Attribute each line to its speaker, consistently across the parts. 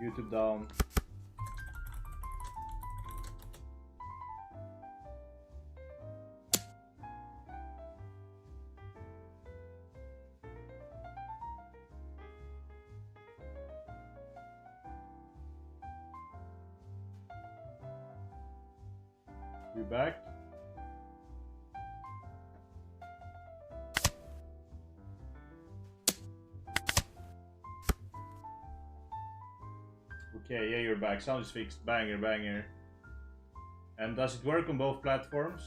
Speaker 1: YouTube down. We back? Okay, yeah, you're back. Sound is fixed. Banger, banger. And does it work on both platforms?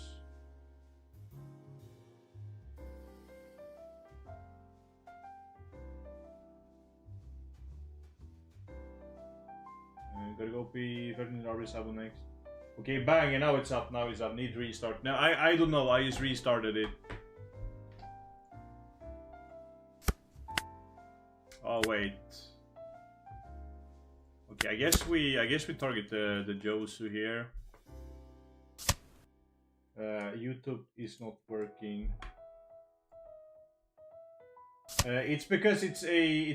Speaker 1: Gotta go P13 RB7 next. Okay, bang, and now it's up, now it's up. Need restart. Now, I don't know, I just restarted it. Oh, wait. Okay, I guess we target the Josu here. YouTube is not working. It's because it's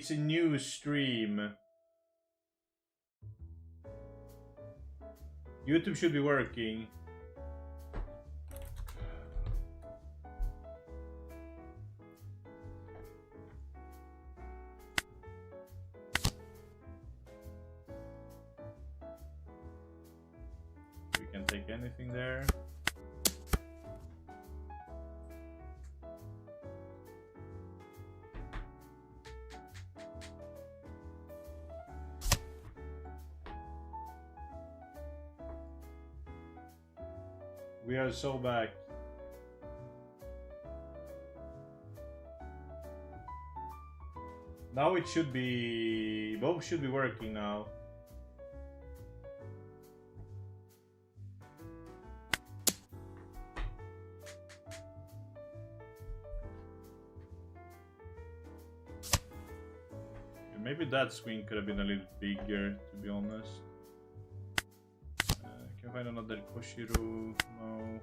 Speaker 1: a new stream. YouTube should be working. We can take anything there. We are so back. Now it should be... both should be working now. Maybe that swing could have been a little bigger, to be honest. Can I find another Koshiro? No.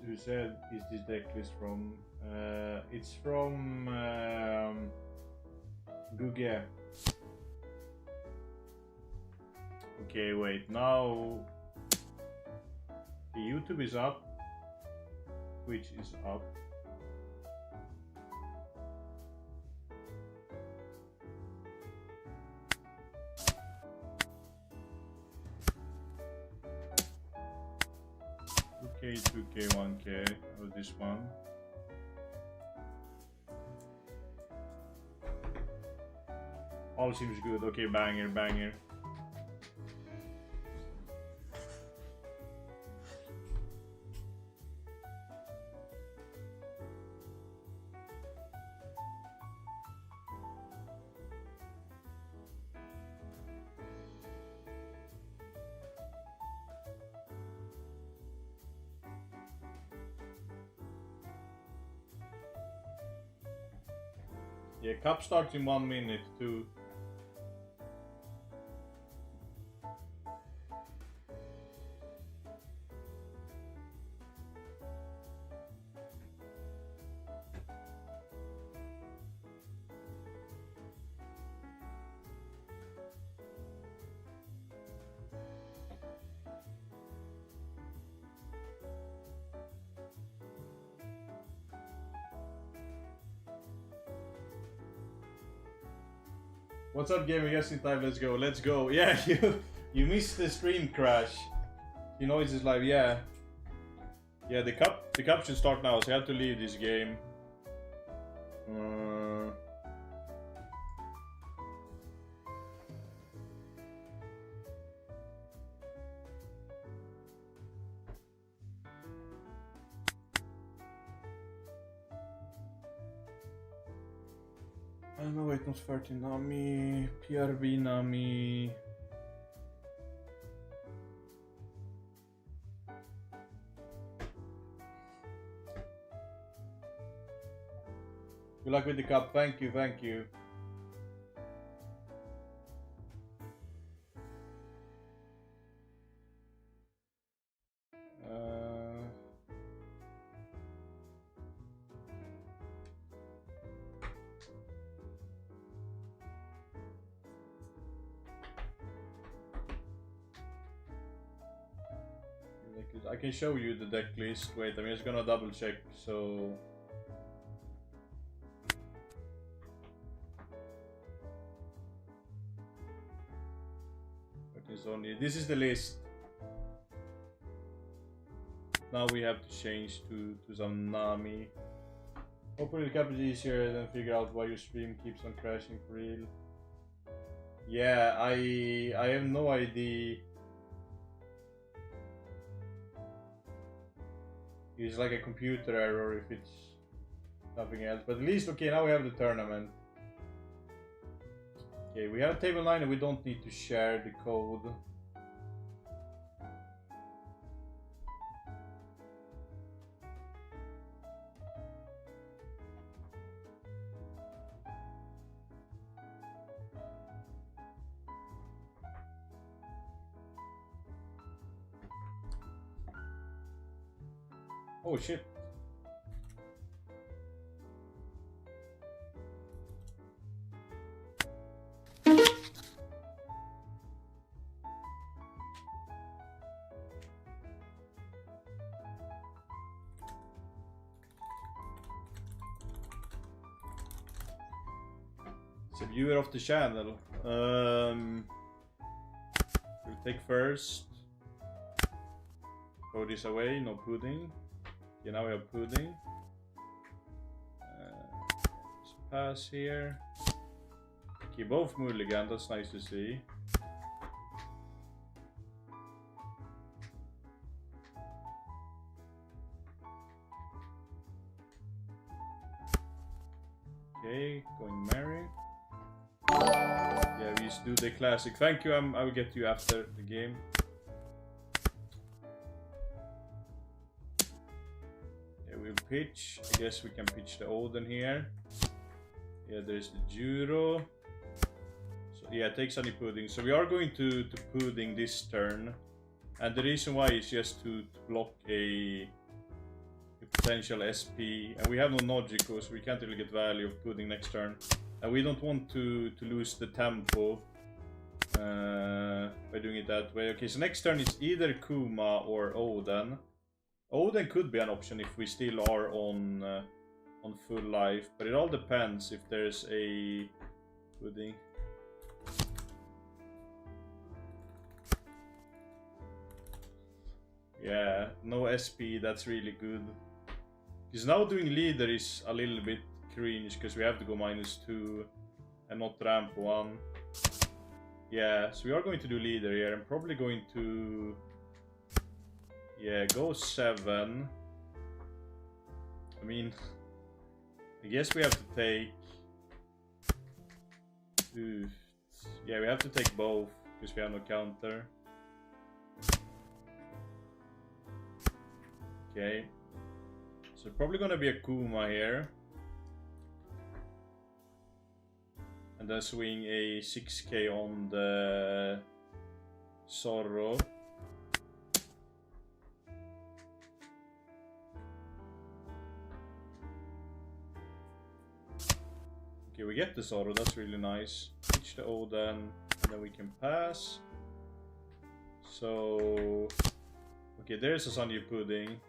Speaker 1: Who said is this deck list from? It's from Google. Okay, wait. Now YouTube is up. Twitch is up. Okay, 2K, 1K. Oh, this one. All seems good. Okay, banger, banger. Yeah, cup starts in 1 minute too. What's up, gamer? Yes, in time. Let's go. Let's go. Yeah, you missed the stream crash. Chinoize is live. Yeah, yeah. The cup should start now. So I have to leave this game. No, wait, not 30. Namiiiiii, PRB Namiiiiii. Good luck with the cup. Thank you, thank you. I can show you the deck list. Wait, I'm just gonna double check. So this is the list. Now we have to change to some Nami. Hopefully the cap is easier than figure out why your stream keeps on crashing for real. Yeah, I have no idea. It's like a computer error if it's nothing else. But at least, okay, now we have the tournament. Okay, we have table 9 and we don't need to share the code. Oh shit. It's a viewer of the channel. We'll take first. Throw this away, no pudding. Okay, now we have pudding. Just pass here. Okay, both mulligan, that's nice to see. Okay, going Mary. Yeah, we just do the classic. Thank you, I will get you after the game. We'll pitch. I guess we can pitch the Odin here. Yeah, there's the Juro. So yeah, take Sunny Pudding. So we are going to Pudding this turn. And the reason why is just to block a potential SP. And we have no Nojiko, so we can't really get value of Pudding next turn. And we don't want to lose the tempo by doing it that way. Okay, so next turn it's either Kuma or Odin. Odin could be an option if we still are on full life, but it all depends if there's a pudding. Yeah, no SP, that's really good. Because now doing leader is a little bit cringe because we have to go -2 and not ramp 1. Yeah, so we are going to do leader here. I'm probably going to... yeah, go 7. I mean, I guess we have to take... oof. Yeah, we have to take both, because we have no counter. Okay. So probably gonna be a Kuma here. And then swing a 6k on the Zorro. Okay, we get the Zorro, that's really nice. Pitch the Odin, and then we can pass. So... okay, there's a Sunny Pudding.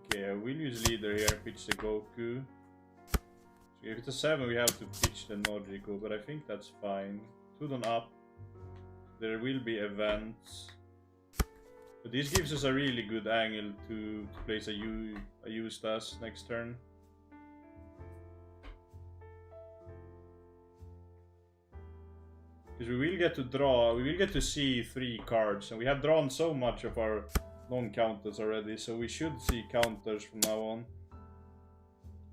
Speaker 1: Okay, I will use leader here, pitch the Goku. So if it's a 7, we have to pitch the Nojiko, but I think that's fine. 2 on up. There will be events. But this gives us a really good angle to place a Eustace next turn. Because we will get to draw, we will get to see 3 cards, and we have drawn so much of our non-counters already, so we should see counters from now on.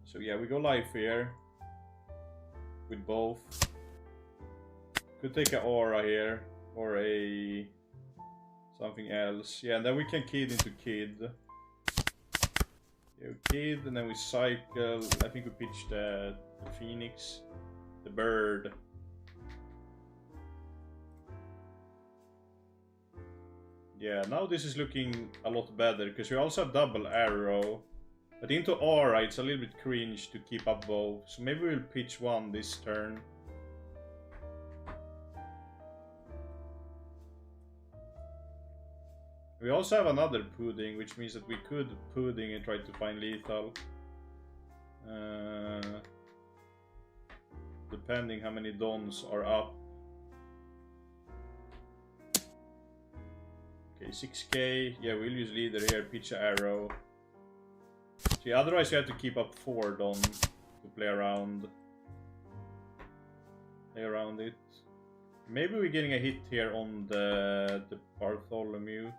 Speaker 1: So yeah, we go live here with both. Could take an aura here, or a something else. Yeah, and then we can kid into kid. Yeah, we kid, and then we cycle. I think we pitch the phoenix, the bird. Yeah, now this is looking a lot better, because we also have double arrow. But into Aura, it's a little bit cringe to keep up both. So maybe we'll pitch one this turn. We also have another pudding, which means that we could pudding and try to find lethal. Depending how many dons are up. Okay, 6k. Yeah, we'll use leader here, pitch an arrow. See, otherwise you have to keep up 4 don to play around. It. Maybe we're getting a hit here on the Bartholomew.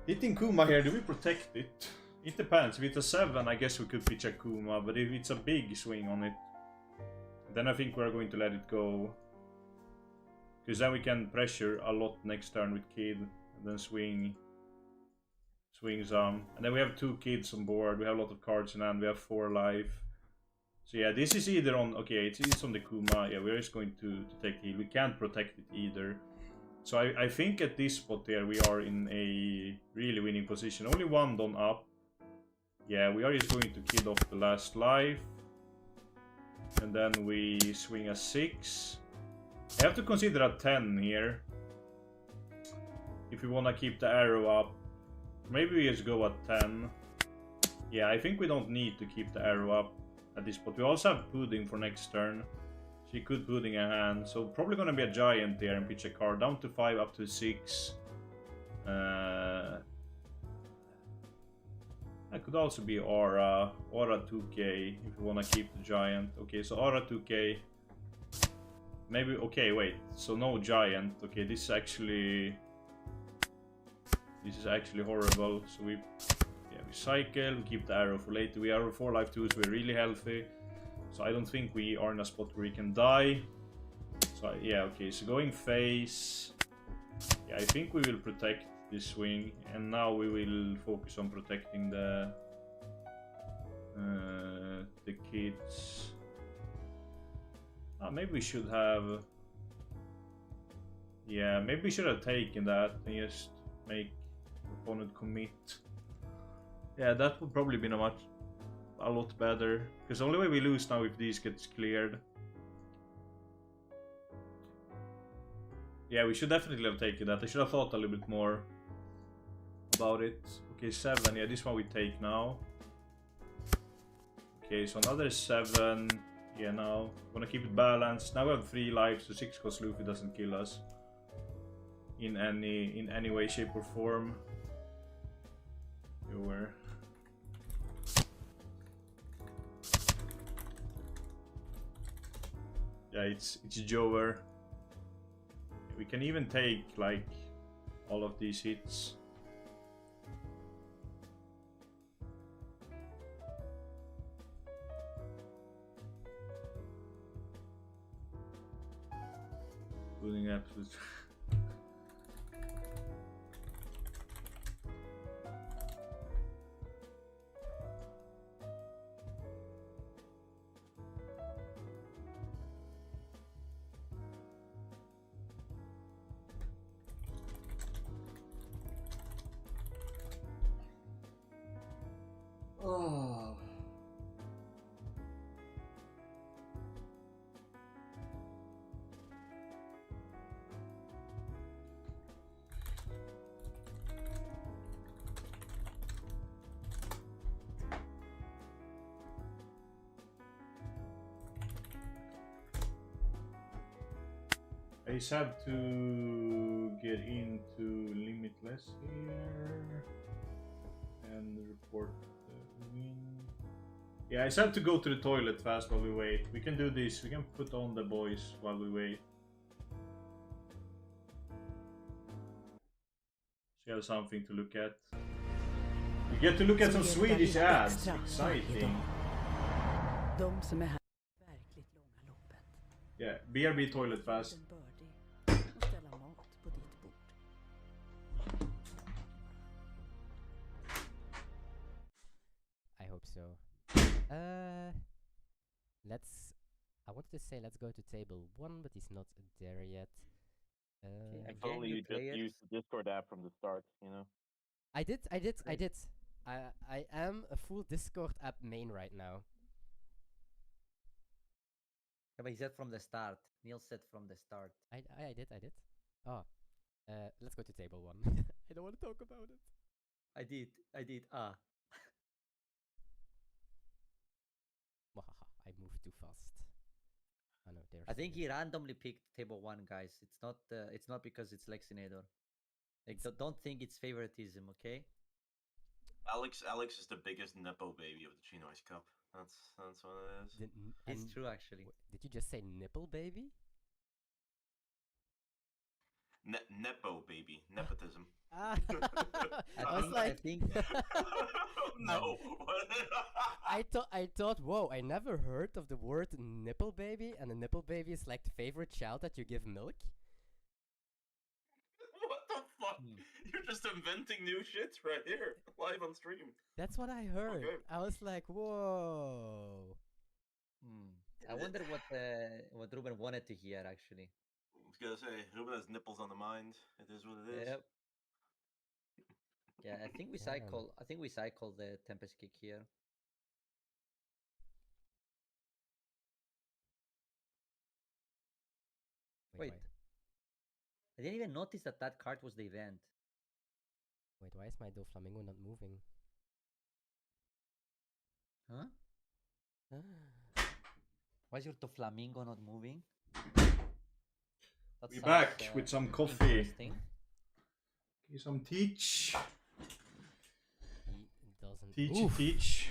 Speaker 1: Hitting Kuma here, do we protect it? It depends. If it's a 7, I guess we could pitch a Kuma, but if it's a big swing on it, then I think we're going to let it go. Because then we can pressure a lot next turn with Kid, and then swing some. And then we have 2 kids on board, we have a lot of cards in hand, we have 4 life. So yeah, this is either on, okay, it's on the Kuma, yeah, we're just going to take the heal. We can't protect it either. So I think at this spot there we are in a really winning position. Only 1 don up. Yeah, we are just going to Kid off the last life. And then we swing a 6. I have to consider a 10 here. If we want to keep the arrow up. Maybe we just go at 10. Yeah, I think we don't need to keep the arrow up at this spot. We also have pudding for next turn. She could pudding a hand. So probably going to be a giant there and pitch a card. Down to 5, up to 6. That could also be Aura. Aura 2k if you want to keep the giant. Okay, so Aura 2k. Maybe, okay, wait. So no giant. Okay, this is actually horrible. So we cycle, we keep the arrow for later. We are 4 life 2, so we're really healthy. So I don't think we are in a spot where we can die. So yeah, okay, so going face. Yeah, I think we will protect this swing, and now we will focus on protecting the kids. Maybe we should have. Yeah, maybe we should have taken that and just make the opponent commit. Yeah, that would probably been a lot better. Because the only way we lose now if these gets cleared. Yeah, we should definitely have taken that. I should have thought a little bit more about it. Okay, 7. Yeah, this one we take now. Okay, so another 7. Yeah, now wanna keep it balanced. Now we have 3 lives, so 6 cause Luffy doesn't kill us in any way, shape, or form. Viewer. Yeah, it's Jover. We can even take like all of these hits. Including absolute. Oh. I just have to get into Limitless here and report the win. Yeah, I just have to go to the toilet fast while we wait. We can do this. We can put on the boys while we wait. So you have something to look at. You get to look at some Swedish ads. Exciting. Yeah, BRB toilet fast.
Speaker 2: I hope so. I wanted to say let's go to table 1, but he's not there yet.
Speaker 3: If only you just used the Discord app from the start, you know?
Speaker 2: I did. I am a full Discord app main right now.
Speaker 3: Yeah, but he said from the start. Neil said from the start.
Speaker 2: I did. Oh, let's go to table 1. I don't want to talk about it.
Speaker 3: I did. Ah.
Speaker 2: Wahaha, I moved too fast. Oh no, there's.
Speaker 3: I think he randomly picked table 1, guys. It's not because it's Lexinator. Like, don't think it's favoritism, okay?
Speaker 4: Alex is the biggest nepo baby of the Chinoize Cup. That's what it is.
Speaker 3: It's true, actually.
Speaker 2: Did you just say nipple baby?
Speaker 4: Nepo baby, nepotism.
Speaker 2: Ah,
Speaker 3: I think
Speaker 4: No.
Speaker 2: I thought, whoa, I never heard of the word nipple baby, and a nipple baby is like the favorite child that you give milk.
Speaker 4: What the fuck? You're just inventing new shit right here, live on stream.
Speaker 2: That's what I heard.
Speaker 4: Okay.
Speaker 2: I was like, whoa.
Speaker 3: I wonder what Ruben wanted to hear, actually.
Speaker 4: I was gonna say, Ruben has nipples on the mind. It is what it is.
Speaker 3: Yep. Yeah, I think we cycle. I think we cycle the Tempest Kick here. Wait. I didn't even notice that that card was the event.
Speaker 2: Wait, why is my Doflamingo not moving?
Speaker 3: Huh? Why is your Doflamingo not moving?
Speaker 1: We're back with some coffee.
Speaker 3: Interesting.
Speaker 1: Okay, some teach.
Speaker 2: He doesn't. Oof.
Speaker 1: Teach.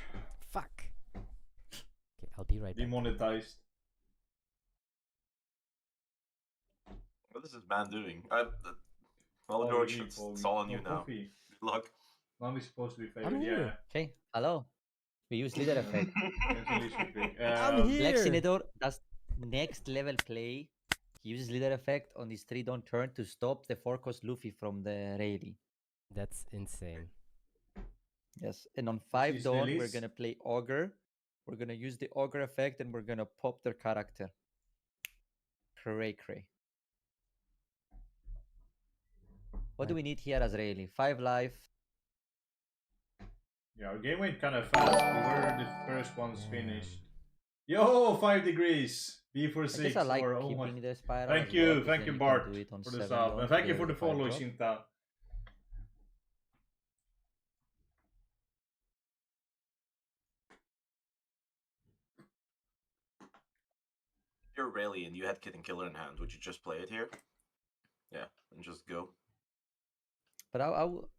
Speaker 2: Fuck. Okay, I'll be right back.
Speaker 1: Demonetized.
Speaker 4: What is this man doing? Well,
Speaker 1: Oh,
Speaker 4: George,
Speaker 1: we need
Speaker 4: it's all on you now.
Speaker 1: coffee.
Speaker 4: Good luck.
Speaker 1: Namiiiiii supposed to be
Speaker 2: I'm
Speaker 1: favored.
Speaker 2: here.
Speaker 1: Yeah.
Speaker 3: Okay, hello. We use leader effect.
Speaker 2: I'm here.
Speaker 3: Lexinator does next level play. He uses leader effect on his 3 don't turn to stop the 4-cost Luffy from the Rayleigh.
Speaker 2: That's insane.
Speaker 3: Yes, and on 5
Speaker 1: is
Speaker 3: dawn, we're
Speaker 1: Elise.
Speaker 3: gonna play Ogre. We're gonna use the Ogre effect and we're gonna pop their character. Cray cray. What do we need here as Rayleigh? 5 life.
Speaker 1: Yeah, our game went kind of fast. We were the first ones finished. Yo, 5 degrees. B for
Speaker 3: I
Speaker 1: 6.
Speaker 3: guess I like
Speaker 1: or, oh my.
Speaker 3: keeping the spiral.
Speaker 1: Thank
Speaker 3: as
Speaker 1: you,
Speaker 3: well, 'cause
Speaker 1: thank
Speaker 3: then
Speaker 1: you,
Speaker 3: can
Speaker 1: Bart,
Speaker 3: do it on
Speaker 1: for the
Speaker 3: 7
Speaker 1: sub.
Speaker 3: dawn
Speaker 1: And thank you
Speaker 3: clear
Speaker 1: for the
Speaker 3: the 5
Speaker 1: follow,
Speaker 3: drop.
Speaker 1: Shinta.
Speaker 4: If you're Rayleigh and you had Kid and Killer in hand, would you just play it here? Yeah, and just go.
Speaker 3: But I will.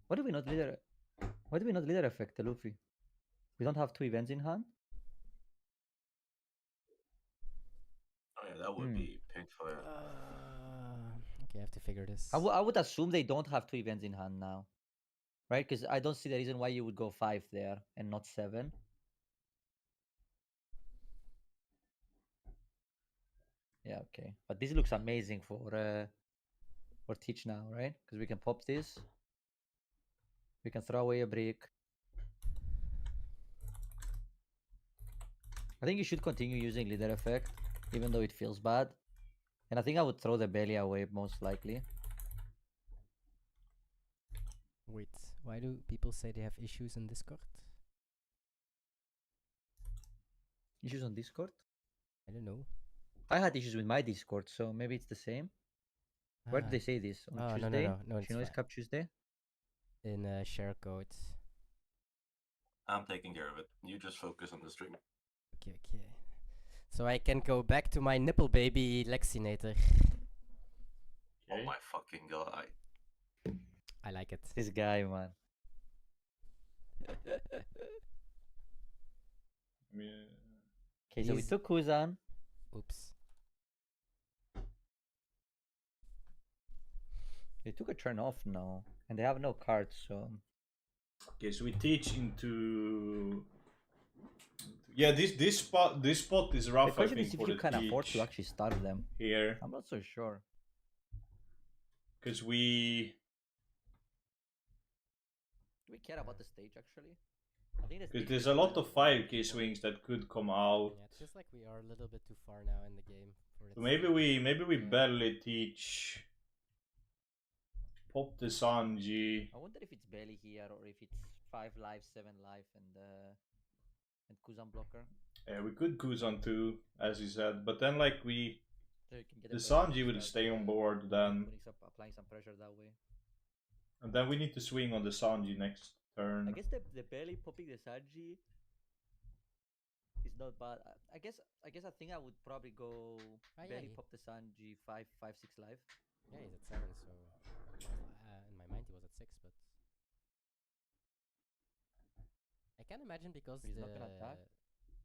Speaker 3: Why do we not leader? Why do we not leader effect the Luffy? We don't have 2 events in hand.
Speaker 4: Oh yeah, that would be painful. Yeah.
Speaker 2: Okay, I have to figure this.
Speaker 3: I would assume they don't have 2 events in hand now, right? Because I don't see the reason why you would go 5 there and not 7. Yeah, okay. But this looks amazing for Teach now, right? Because we can pop this. We can throw away a brick. I think you should continue using leader effect, even though it feels bad. And I think I would throw the belly away most likely.
Speaker 2: Wait, why do people say they have issues in Discord?
Speaker 3: Issues on Discord?
Speaker 2: I don't know.
Speaker 3: I had issues with my Discord, so maybe it's the same. Where did they say this? On Tuesday?
Speaker 2: No, it's
Speaker 3: Chinoize
Speaker 2: fine.
Speaker 3: Cup Tuesday?
Speaker 2: In share codes.
Speaker 4: I'm taking care of it. You just focus on the stream.
Speaker 2: Okay. So I can go back to my nipple baby Lexinator.
Speaker 4: Oh my fucking god.
Speaker 2: I like it.
Speaker 3: This guy, man. Okay, so we
Speaker 2: He's-
Speaker 3: took Kuzan.
Speaker 2: Oops.
Speaker 3: They took a turn off now, and they have no cards, so...
Speaker 1: Okay, so we teach into. Yeah, this spot is
Speaker 3: The
Speaker 1: rough. I
Speaker 3: question
Speaker 1: think
Speaker 3: is if
Speaker 1: for
Speaker 3: you
Speaker 1: the
Speaker 3: can afford to
Speaker 1: teach
Speaker 3: actually start them.
Speaker 1: here,
Speaker 3: I'm not so sure.
Speaker 1: because we
Speaker 3: Do we care about the stage, actually? I think the
Speaker 1: because
Speaker 3: stage
Speaker 1: there's
Speaker 3: is
Speaker 1: a lot
Speaker 3: fine.
Speaker 1: of 5K swings that could come out.
Speaker 2: Yeah, it feels like we are a little bit too far now in the game for For
Speaker 1: So
Speaker 2: its
Speaker 1: maybe we
Speaker 3: Yeah.
Speaker 1: barely teach pop the Sanji.
Speaker 3: I wonder if it's Belly here or if it's 5 life, 7 life, and Kuzan blocker.
Speaker 1: Yeah, we could Kuzan too, as you said, but then like
Speaker 3: So you can get
Speaker 1: the
Speaker 3: a pressure
Speaker 1: Sanji
Speaker 3: to
Speaker 1: will
Speaker 3: start
Speaker 1: stay on board then,
Speaker 3: applying some pressure that way.
Speaker 1: and then we need to swing on the Sanji next turn.
Speaker 3: I guess the Belly popping the Sanji is not bad. I guess I think I would probably go
Speaker 2: yeah,
Speaker 3: Belly pop the Sanji 5, 5, 6 life.
Speaker 2: yeah, he's at 7, so in my mind he was at 6, but I can imagine because
Speaker 3: But he's not gonna attack.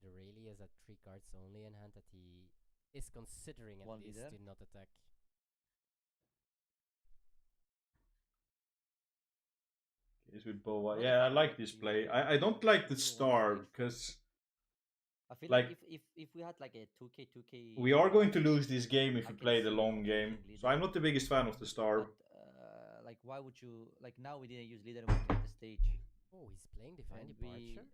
Speaker 2: the Rayleigh is at 3 cards only in hand that he is considering at
Speaker 3: One
Speaker 2: least
Speaker 3: leader.
Speaker 2: to not attack.
Speaker 1: Is with Boa.
Speaker 3: What
Speaker 1: Yeah, I
Speaker 3: if
Speaker 1: like this
Speaker 3: you
Speaker 1: play.
Speaker 3: play-
Speaker 1: I don't like the
Speaker 3: you don't
Speaker 1: star
Speaker 3: wanna stage?
Speaker 1: because
Speaker 3: I feel
Speaker 1: like,
Speaker 3: like if we had like a 2k
Speaker 1: we are going to lose this game if
Speaker 3: I
Speaker 1: we
Speaker 3: can
Speaker 1: play the
Speaker 3: see
Speaker 1: long
Speaker 3: Monkey
Speaker 1: game.
Speaker 3: using
Speaker 1: So I'm
Speaker 3: leader.
Speaker 1: not the biggest fan of the star.
Speaker 3: but like why would you like now we didn't use leader and we kept the stage.
Speaker 2: Oh, he's playing Divine
Speaker 3: And
Speaker 2: Departure?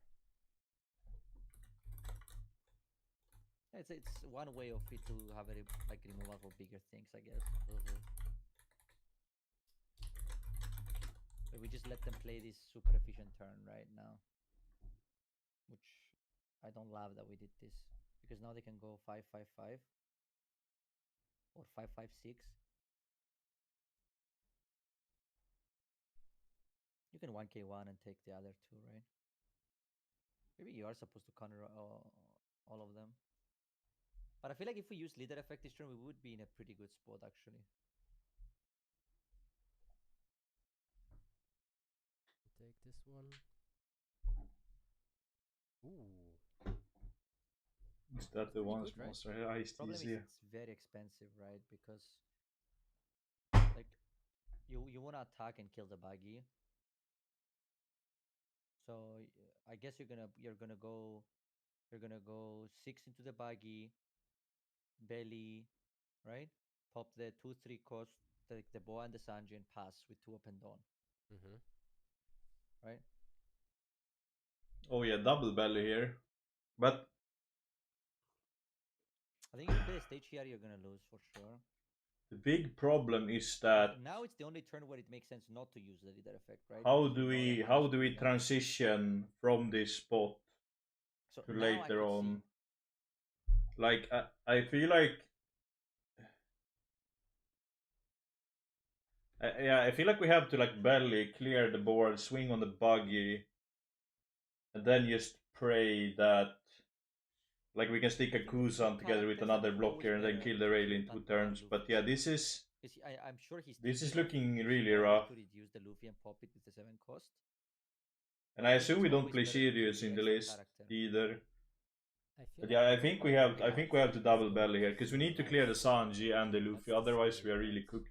Speaker 3: It's one way of it to have a like removal for bigger things, I guess.
Speaker 2: Mm-hmm.
Speaker 3: But we just let them play this super efficient turn right now, which I don't love that we did this because now they can go 5-5-5 or 5-5-6. You can 1k1 and take the other two, right? Maybe you are supposed to counter all of them. But I feel like if we use leader effect this turn, we would be in a pretty good spot actually.
Speaker 2: Take this one. Ooh.
Speaker 1: Is that the
Speaker 2: pretty
Speaker 1: one
Speaker 2: good, right?
Speaker 1: monster heist
Speaker 3: Problem is
Speaker 1: easier?
Speaker 3: it's very expensive, right? Because like you wanna attack and kill the buggy. So I guess you're gonna go 6 into the buggy, belly, right? Pop the 2-3 cost, take the boa and the Sanji and pass with 2 up and down,
Speaker 2: Mm-hmm.
Speaker 3: right?
Speaker 1: Oh yeah, double belly here. But
Speaker 3: I think if you play a stage here, you're gonna lose for sure.
Speaker 1: the big problem is that
Speaker 3: Now it's the only turn where it makes sense not to use the leader effect, right?
Speaker 1: how
Speaker 3: Because
Speaker 1: do
Speaker 3: we know that
Speaker 1: we
Speaker 3: mana
Speaker 1: how
Speaker 3: is
Speaker 1: do we
Speaker 3: coming up.
Speaker 1: transition from this spot
Speaker 3: So
Speaker 1: to
Speaker 3: now I
Speaker 1: later
Speaker 3: could
Speaker 1: on?
Speaker 3: see.
Speaker 1: Like I feel like yeah, I feel like we have to like belly clear the board, swing on the buggy, and then just pray that like we can stick a
Speaker 3: I think
Speaker 1: Kuzan together with
Speaker 3: characters are
Speaker 1: another blocker
Speaker 3: always
Speaker 1: and then
Speaker 3: better
Speaker 1: kill the rail in
Speaker 3: than
Speaker 1: 2
Speaker 3: one
Speaker 1: turns. But
Speaker 3: Luffy.
Speaker 1: yeah, this is
Speaker 3: Because I'm sure he's
Speaker 1: this is
Speaker 3: thinking of
Speaker 1: looking
Speaker 3: using
Speaker 1: really
Speaker 3: all of it
Speaker 1: rough.
Speaker 3: to reduce the Luffy and pop it with the 7 cost.
Speaker 1: And I
Speaker 3: I think
Speaker 1: assume
Speaker 3: it's
Speaker 1: we don't
Speaker 3: always
Speaker 1: play
Speaker 3: better to
Speaker 1: Sirius
Speaker 3: play
Speaker 1: in the
Speaker 3: extra
Speaker 1: list
Speaker 3: character.
Speaker 1: either.
Speaker 2: I feel
Speaker 1: But
Speaker 2: like
Speaker 1: yeah, I
Speaker 2: no
Speaker 1: think
Speaker 2: one
Speaker 1: we have
Speaker 2: really
Speaker 1: to
Speaker 2: is
Speaker 1: double
Speaker 2: going
Speaker 1: belly here
Speaker 2: to
Speaker 1: because we need to
Speaker 2: Zero
Speaker 1: clear the
Speaker 2: life.
Speaker 1: Sanji and the Luffy.
Speaker 2: That's the
Speaker 1: Otherwise, we
Speaker 2: scary
Speaker 1: are really
Speaker 2: part.
Speaker 1: cooked.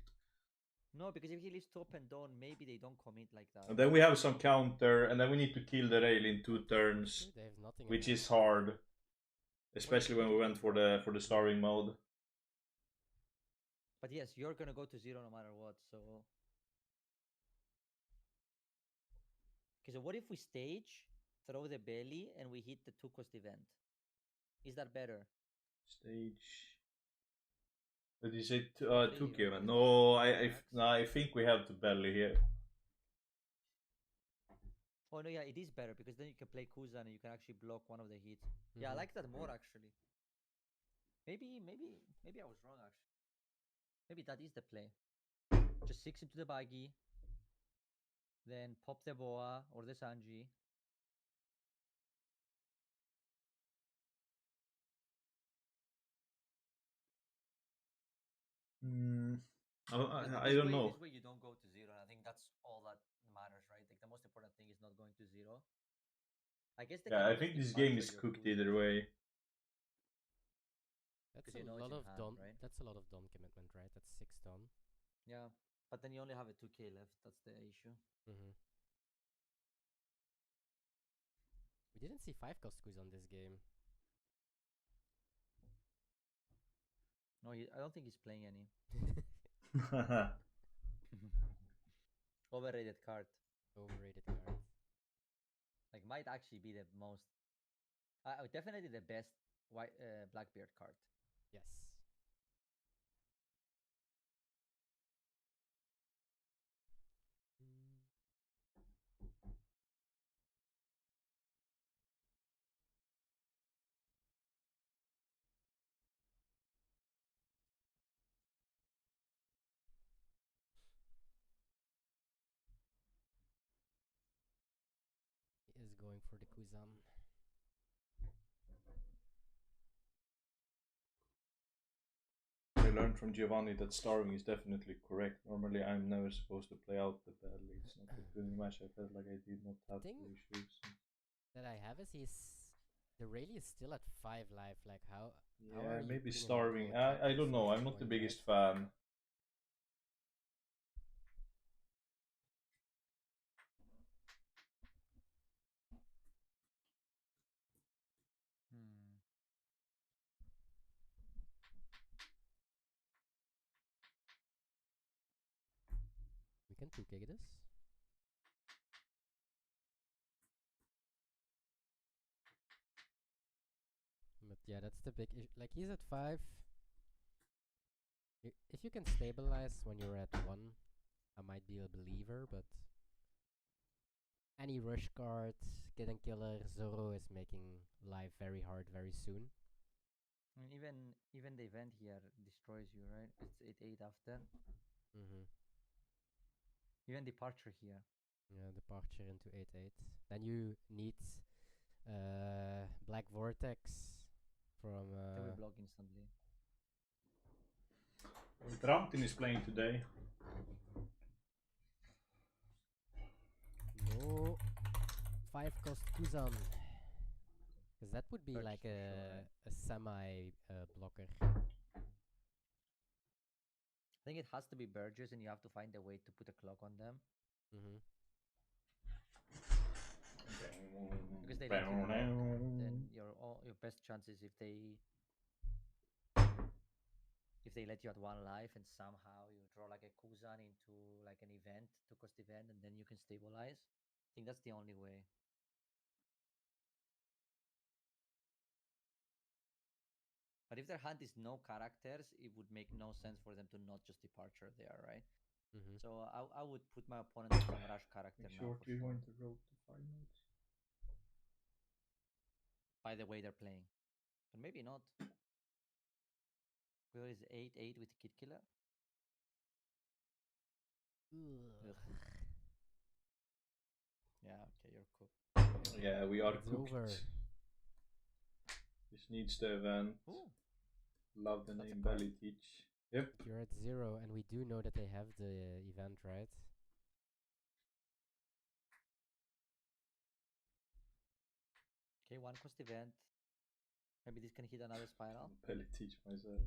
Speaker 3: No, because if he leaves top and down, maybe they don't commit like that.
Speaker 1: And then we have some counter, and then we need to kill the rail in 2
Speaker 2: That's
Speaker 1: turns,
Speaker 2: true, they have nothing in
Speaker 1: which
Speaker 2: hand.
Speaker 1: is hard, especially when we went for the starving mode.
Speaker 3: But yes, you're gonna go to 0 no matter what, so... Okay, so what if we stage, throw the belly, and we hit the 2 cost event? Is that better?
Speaker 1: Stage. But is it
Speaker 3: Not really,
Speaker 1: 2
Speaker 3: right?
Speaker 1: given?
Speaker 3: Because
Speaker 1: No,
Speaker 3: then you
Speaker 1: no, I think we have to belly here.
Speaker 3: Oh no, yeah, it is better because then you can play Kuzan and you can actually block one of the hits. Yeah, I like that more actually. Maybe I was wrong actually. Maybe that is the play. Just 6 into the buggy, then pop the boa or the Sanji.
Speaker 1: I don't know.
Speaker 3: This way you don't go to 0. And I think that's all that matters, right? Like the most important thing is not going to 0. I guess
Speaker 1: Yeah, I think this game is cooked either way.
Speaker 2: That's
Speaker 3: you
Speaker 2: a
Speaker 3: know
Speaker 2: lot
Speaker 3: it's
Speaker 2: of
Speaker 3: in hand,
Speaker 2: dom.
Speaker 3: right?
Speaker 2: That's a lot of dom commitment, right? That's 6 dom.
Speaker 3: Yeah, but then you only have a 2k left. That's the issue.
Speaker 2: We didn't see 5 cost quiz on this game.
Speaker 3: No, I don't think he's playing any. Overrated card.
Speaker 2: Overrated card.
Speaker 3: Like might actually be the most definitely the best white Blackbeard card.
Speaker 2: Yes. going for the Kuzan.
Speaker 1: I learned from Giovanni that starving is definitely correct. Normally, I'm never supposed to play out that badly. It's not a good match. I felt like I did not have
Speaker 2: Thing
Speaker 1: the issues.
Speaker 2: that I have is the Rayleigh is still at 5 life. Like how are
Speaker 1: Yeah,
Speaker 2: you
Speaker 1: maybe
Speaker 2: putting him on
Speaker 1: starving.
Speaker 2: full attack
Speaker 1: I
Speaker 2: at
Speaker 1: don't know. I'm
Speaker 2: 40
Speaker 1: not the
Speaker 2: point
Speaker 1: biggest
Speaker 2: life?
Speaker 1: fan.
Speaker 3: Hmm.
Speaker 2: We can 2k this. But yeah, that's the big issue. Like he's at 5. If you can stabilize when you're at 1, I might be a believer, but any rush card, getting killer, Zoro is making life very hard very soon.
Speaker 3: I mean, even the event here destroys you, right? It's 8-8 after.
Speaker 2: Mm-hmm.
Speaker 3: Even departure here.
Speaker 2: Yeah, departure into 8-8. Then you need Black Vortex from
Speaker 3: Then we block instantly.
Speaker 1: Trumpton is playing today.
Speaker 2: no 5 cost Kuzan. Because that would be
Speaker 3: Purge
Speaker 2: like
Speaker 3: for sure, right?
Speaker 2: a semi blocker.
Speaker 3: I think it has to be Burgers, and you have to find a way to put a clock on them
Speaker 2: Mm-hmm.
Speaker 3: because they let you block. Then your best chance is if they let you at 1 life and somehow you draw like a Kuzan into like an event, 2 cost event, and then you can stabilize. I think that's the only way. But if their hand is no characters, it would make no sense for them to not just departure there, right?
Speaker 2: Mm-hmm.
Speaker 3: So I would put my opponent on some rush character
Speaker 1: Make
Speaker 3: now
Speaker 1: sure
Speaker 3: for
Speaker 1: to
Speaker 3: sure.
Speaker 1: join the road to finals.
Speaker 3: By the way they're playing. But maybe not. Where is 8-8 with Kid Killer? Ugh. Yeah, okay, you're cooked.
Speaker 1: Yeah, we are
Speaker 2: It's
Speaker 1: cooked.
Speaker 2: over.
Speaker 1: This needs the event.
Speaker 3: Ooh.
Speaker 1: Love the
Speaker 3: That's a
Speaker 1: name
Speaker 3: card.
Speaker 1: Belly Teach. Yep.
Speaker 2: You're at 0, and we do know that they have the event, right?
Speaker 3: Okay, 1 cost event. Maybe this can hit another spiral.
Speaker 1: Belly Teach myself.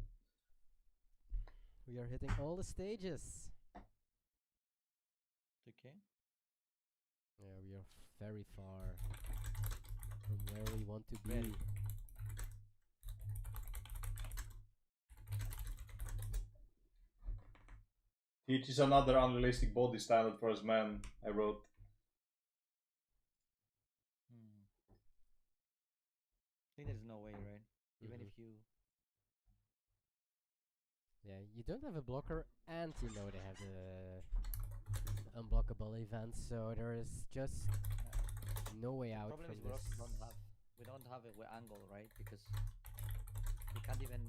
Speaker 2: We are hitting all the stages.
Speaker 3: Okay.
Speaker 2: Yeah, we are very far from where we want to be.
Speaker 3: Very.
Speaker 1: Teach is another unrealistic body standard for us men, I wrote.
Speaker 3: I think there's no way, right? Even if you...
Speaker 2: Yeah, you don't have a blocker, and you know they have the unblockable event, so there is just no way out
Speaker 3: problem
Speaker 2: from
Speaker 3: is
Speaker 2: this.
Speaker 3: we don't have a angle, right? Because he can't even...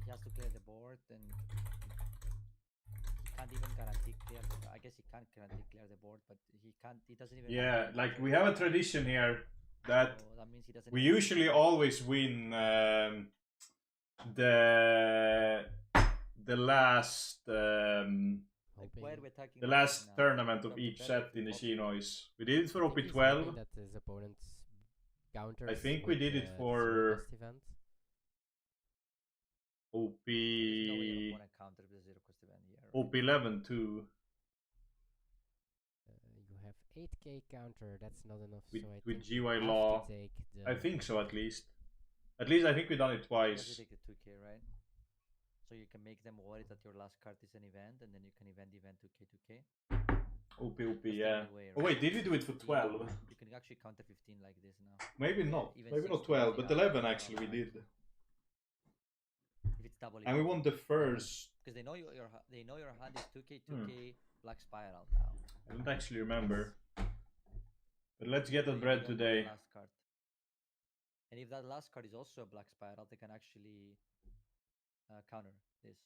Speaker 3: He has to clear the board, and he can't even guarantee clear the... I guess he can't guarantee clear the board, but he can't... He doesn't even...
Speaker 1: Yeah, like we have a tradition here that
Speaker 3: so that means he doesn't
Speaker 1: we
Speaker 3: even
Speaker 1: usually
Speaker 3: have-
Speaker 1: always win the last
Speaker 3: Like where we're attacking
Speaker 1: the
Speaker 3: right
Speaker 1: last
Speaker 3: now,
Speaker 1: tournament of
Speaker 3: probably
Speaker 1: each
Speaker 3: better
Speaker 1: set
Speaker 3: if we
Speaker 1: in the
Speaker 3: pop-
Speaker 1: Chinoize. We did it for
Speaker 2: I think he's hoping
Speaker 1: OP12.
Speaker 2: that his opponent's counters.
Speaker 1: I think we
Speaker 2: with
Speaker 1: did it
Speaker 2: the
Speaker 1: for
Speaker 2: zero cost event.
Speaker 1: OP
Speaker 3: There's no way your opponent counters the 0 cost event here. Right?
Speaker 1: OP11 too.
Speaker 2: You have 8k counter. That's not enough.
Speaker 1: With-
Speaker 2: so I
Speaker 1: with
Speaker 2: think you
Speaker 1: GY
Speaker 2: have
Speaker 1: law.
Speaker 2: to take the
Speaker 1: I think so at least. At least I think we done it
Speaker 3: You have to
Speaker 1: twice.
Speaker 3: take the 2k, right? So you can make them worried that your last card is an event, and then you can event 2k 2k.
Speaker 1: OP
Speaker 3: That's the
Speaker 1: yeah.
Speaker 3: only way,
Speaker 1: Oh
Speaker 3: right?
Speaker 1: wait, did we do it for 12?
Speaker 3: You can actually counter 15 like this now.
Speaker 1: Maybe
Speaker 3: Yeah,
Speaker 1: not.
Speaker 3: even
Speaker 1: Maybe not
Speaker 3: 16
Speaker 1: 12,
Speaker 3: if you
Speaker 1: but
Speaker 3: have
Speaker 1: 11
Speaker 3: it,
Speaker 1: actually we did.
Speaker 3: If it's double
Speaker 1: And we
Speaker 3: event.
Speaker 1: won the first.
Speaker 3: Because they know they know your hand is 2k 2k black spiral now.
Speaker 1: I don't actually remember. But let's get
Speaker 3: So
Speaker 1: that
Speaker 3: you
Speaker 1: bread
Speaker 3: don't know the
Speaker 1: today.
Speaker 3: last card. And if that last card is also a black spiral, they can actually counter this.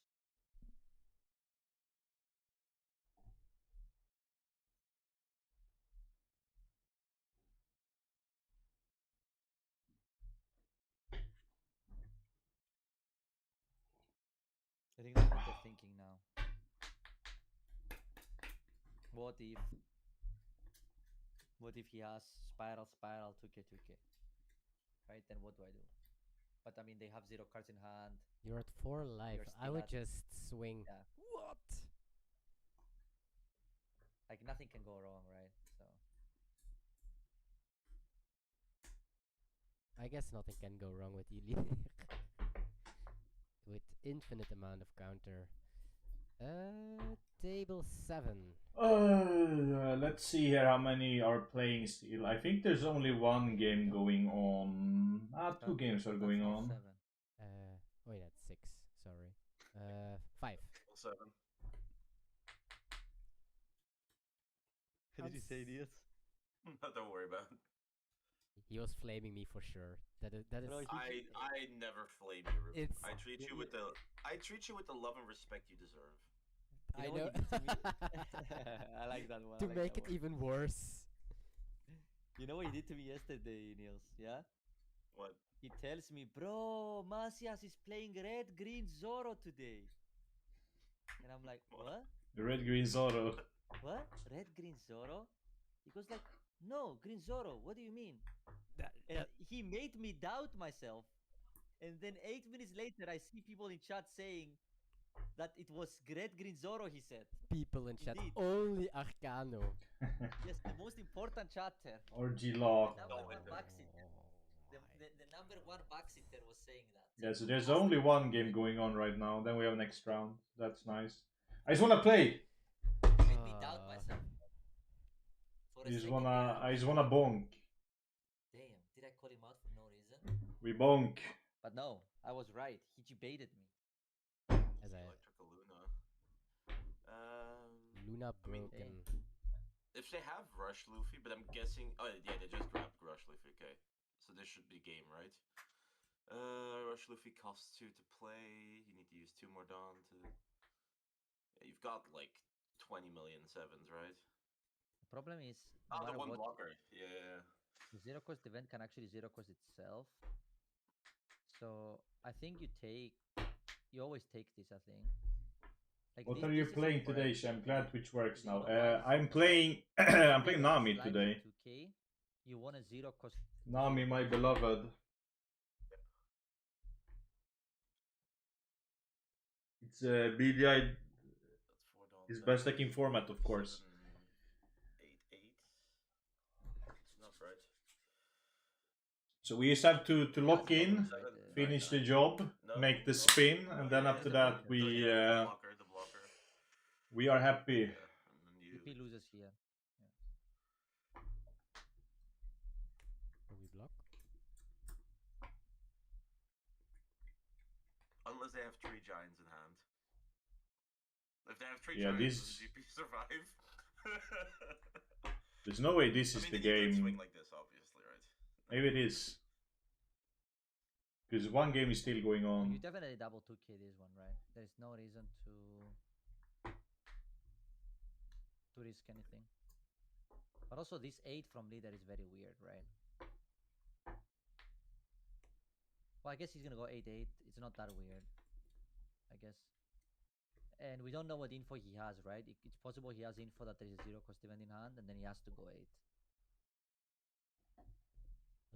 Speaker 3: think that's what they're thinking now. What if he has spiral, 2k, 2k? Right, then what do I do? But I mean, they have 0 cards in hand.
Speaker 2: You're at 4 life.
Speaker 3: You're
Speaker 2: I
Speaker 3: still
Speaker 2: would
Speaker 3: at-
Speaker 2: just swing.
Speaker 3: Yeah.
Speaker 2: What?
Speaker 3: Like nothing can go wrong, right? So
Speaker 2: I guess nothing can go wrong with Ili. With infinite amount of counter. Table 7.
Speaker 1: Let's see here how many are playing still. I think there's only one game going on. Two games are
Speaker 3: that's
Speaker 1: going
Speaker 3: not
Speaker 1: on.
Speaker 3: 7.
Speaker 2: Wait, that's 6. Sorry. 5.
Speaker 4: 7.
Speaker 3: What did you say, Niels?
Speaker 4: Don't worry about it.
Speaker 2: He was flaming me for sure. That is.
Speaker 3: Bro,
Speaker 4: I never flame you, Ruben.
Speaker 2: It's-
Speaker 4: I treat you with the love and respect you deserve.
Speaker 3: You
Speaker 2: I
Speaker 3: know
Speaker 2: know.
Speaker 3: what he did to me? I like that one.
Speaker 2: To make it even worse.
Speaker 3: You know what he did to me yesterday, Niels? Yeah?
Speaker 4: What?
Speaker 3: He tells me, bro, Masias is playing red green Zoro today. And I'm like, what?
Speaker 1: The Red Green Zoro.
Speaker 3: What? Red green Zoro? He goes like, no, green Zoro. What do you mean? And he made me doubt myself. And then 8 minutes later, I see people in chat saying that it was red green Zoro, he said.
Speaker 2: People in chat.
Speaker 3: Indeed.
Speaker 2: Only Arcano.
Speaker 3: Yes, the most important chatter.
Speaker 1: Orgy Lock.
Speaker 3: Number
Speaker 4: Oh,
Speaker 3: one
Speaker 4: it-
Speaker 3: Baxiter. The number one Baxiter was saying that.
Speaker 1: Yeah, so there's only one game going on right now. Then we have next round. That's nice. I just wanna play.
Speaker 3: Made me doubt myself. For a second there,
Speaker 1: I
Speaker 3: was
Speaker 1: just wanna
Speaker 3: like,
Speaker 1: bonk.
Speaker 3: damn, did I call him out for no reason?
Speaker 1: We bonk.
Speaker 3: But no, I was right. He debated me.
Speaker 2: As I
Speaker 4: Electrical Luna.
Speaker 2: Luna
Speaker 4: I mean,
Speaker 2: broken.
Speaker 4: if they have Rush Luffy, but I'm guessing. Oh yeah, they just grabbed Rush Luffy. Okay, so this should be game, right? Rush Luffy costs 2 to play. You need to use 2 more Dawn to. Yeah, you've got like 20 million sevens, right?
Speaker 3: The problem is,
Speaker 4: Oh,
Speaker 3: no
Speaker 4: the
Speaker 3: matter
Speaker 4: one
Speaker 3: what,
Speaker 4: blocker. Yeah.
Speaker 3: the zero cost event can actually zero cost itself. So I think you always take this. I think. Like
Speaker 1: What
Speaker 3: this,
Speaker 1: are you
Speaker 3: this is
Speaker 1: playing today,
Speaker 3: incorrect.
Speaker 1: Shem? Glad Twitch works
Speaker 3: You
Speaker 1: now.
Speaker 3: know why?
Speaker 1: I'm playing. I'm playing
Speaker 3: If
Speaker 1: Nami
Speaker 3: it's live
Speaker 1: today.
Speaker 3: 2K, you want a zero cost.
Speaker 1: Nami, my beloved. It's BDI.
Speaker 4: That's 4 Dawn.
Speaker 1: His best decking format, of course.
Speaker 4: 7, 8, 8. It's enough, right?
Speaker 1: So we just have to lock in,
Speaker 3: Right,
Speaker 1: finish the job,
Speaker 4: No,
Speaker 1: make the
Speaker 4: no.
Speaker 1: spin, and then
Speaker 3: Yeah,
Speaker 1: after
Speaker 3: the
Speaker 1: that
Speaker 3: blocker.
Speaker 1: we
Speaker 4: the blocker.
Speaker 1: we are happy.
Speaker 4: Yeah, and then you.
Speaker 3: VP loses here.
Speaker 2: We block.
Speaker 4: Unless they have 3 giants in hand. If they have 3
Speaker 1: Yeah,
Speaker 4: giants,
Speaker 1: this-
Speaker 4: does GP survive?
Speaker 1: There's no way this
Speaker 4: I
Speaker 1: is
Speaker 4: mean,
Speaker 1: the
Speaker 4: they could
Speaker 1: game.
Speaker 4: swing like this, obviously, right?
Speaker 1: Maybe it is. Because one game is still going
Speaker 3: You
Speaker 1: on.
Speaker 3: definitely double 2K this one, right? There's no reason to risk anything. But also this 8 from leader is very weird, right? Well, I guess he's gonna go 8-8. It's not that weird, I guess. And we don't know what info he has, right? It's possible he has info that there is a zero cost event in hand, and then he has to go 8.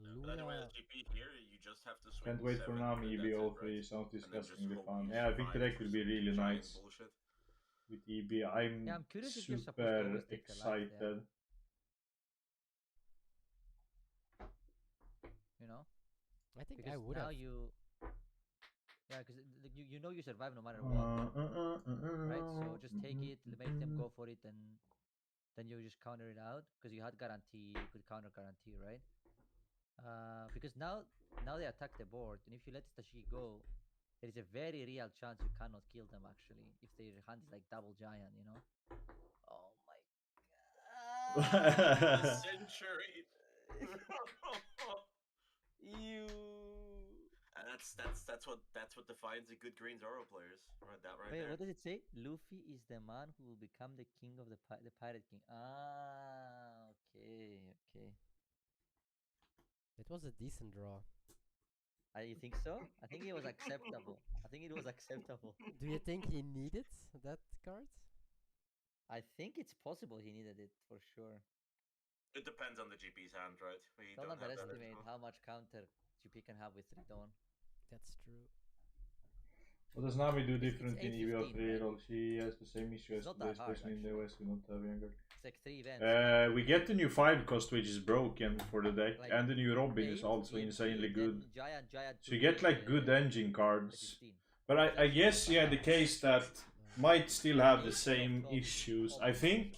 Speaker 4: But anyway,
Speaker 2: Luna.
Speaker 4: as GP here, you just have to swing.
Speaker 1: Can't wait for
Speaker 4: 7,
Speaker 1: Nami
Speaker 4: and
Speaker 1: EB
Speaker 4: that's it,
Speaker 1: 03.
Speaker 4: right?
Speaker 1: Sounds
Speaker 4: And then just
Speaker 1: disgustingly
Speaker 4: hope
Speaker 1: fun.
Speaker 4: you
Speaker 1: Yeah, I think the
Speaker 4: survive
Speaker 1: deck will
Speaker 4: for
Speaker 1: be
Speaker 4: some
Speaker 1: really
Speaker 4: giant
Speaker 1: nice
Speaker 4: bullshit.
Speaker 1: with EB. I'm
Speaker 3: Yeah, I'm curious if you're supposed to
Speaker 1: super
Speaker 3: always take a life there.
Speaker 1: excited.
Speaker 3: You know?
Speaker 2: I think
Speaker 3: Because
Speaker 2: I would
Speaker 3: now
Speaker 2: have.
Speaker 3: yeah, because you know you survive no matter what, right? So just take it, make them go for it, and then you just counter it out because you had guarantee, you could counter guarantee, right? Because now they attack the board, and if you let Tashiki go, there is a very real chance you cannot kill them actually if their hand is like double giant, you know? Oh my
Speaker 4: The
Speaker 3: god!
Speaker 4: century.
Speaker 3: You.
Speaker 4: And that's what defines a good green Zoro players. Right, that right
Speaker 3: Wait,
Speaker 4: there.
Speaker 3: what does it say? Luffy is the man who will become the king of the pirate king. Ah, okay.
Speaker 2: It was a decent draw.
Speaker 3: You think so? I think it was acceptable. I think it was acceptable.
Speaker 2: Do you think he needed that card?
Speaker 3: I think it's possible he needed it for sure.
Speaker 4: It depends on the GP's hand, right? We
Speaker 3: Don't
Speaker 4: don't have that
Speaker 3: underestimate
Speaker 4: info.
Speaker 3: how much counter GP can have with Ridon.
Speaker 2: That's true.
Speaker 1: What does Nami do
Speaker 3: It's
Speaker 1: different in
Speaker 3: 8-15,
Speaker 1: EVO3
Speaker 3: right?
Speaker 1: role? She has the same issue as
Speaker 3: It's not
Speaker 1: today's
Speaker 3: that hard,
Speaker 1: person in the
Speaker 3: actually.
Speaker 1: West. We don't have younger.
Speaker 3: It's like 3 events.
Speaker 1: We get the new 5 cost, which is broken for the deck,
Speaker 3: Like
Speaker 1: and the new Robin is
Speaker 3: 8
Speaker 1: also
Speaker 3: EMP,
Speaker 1: insanely good.
Speaker 3: then Giant
Speaker 1: So you get like good engine cards. But I guess, yeah, the case that might still have the same issues. I think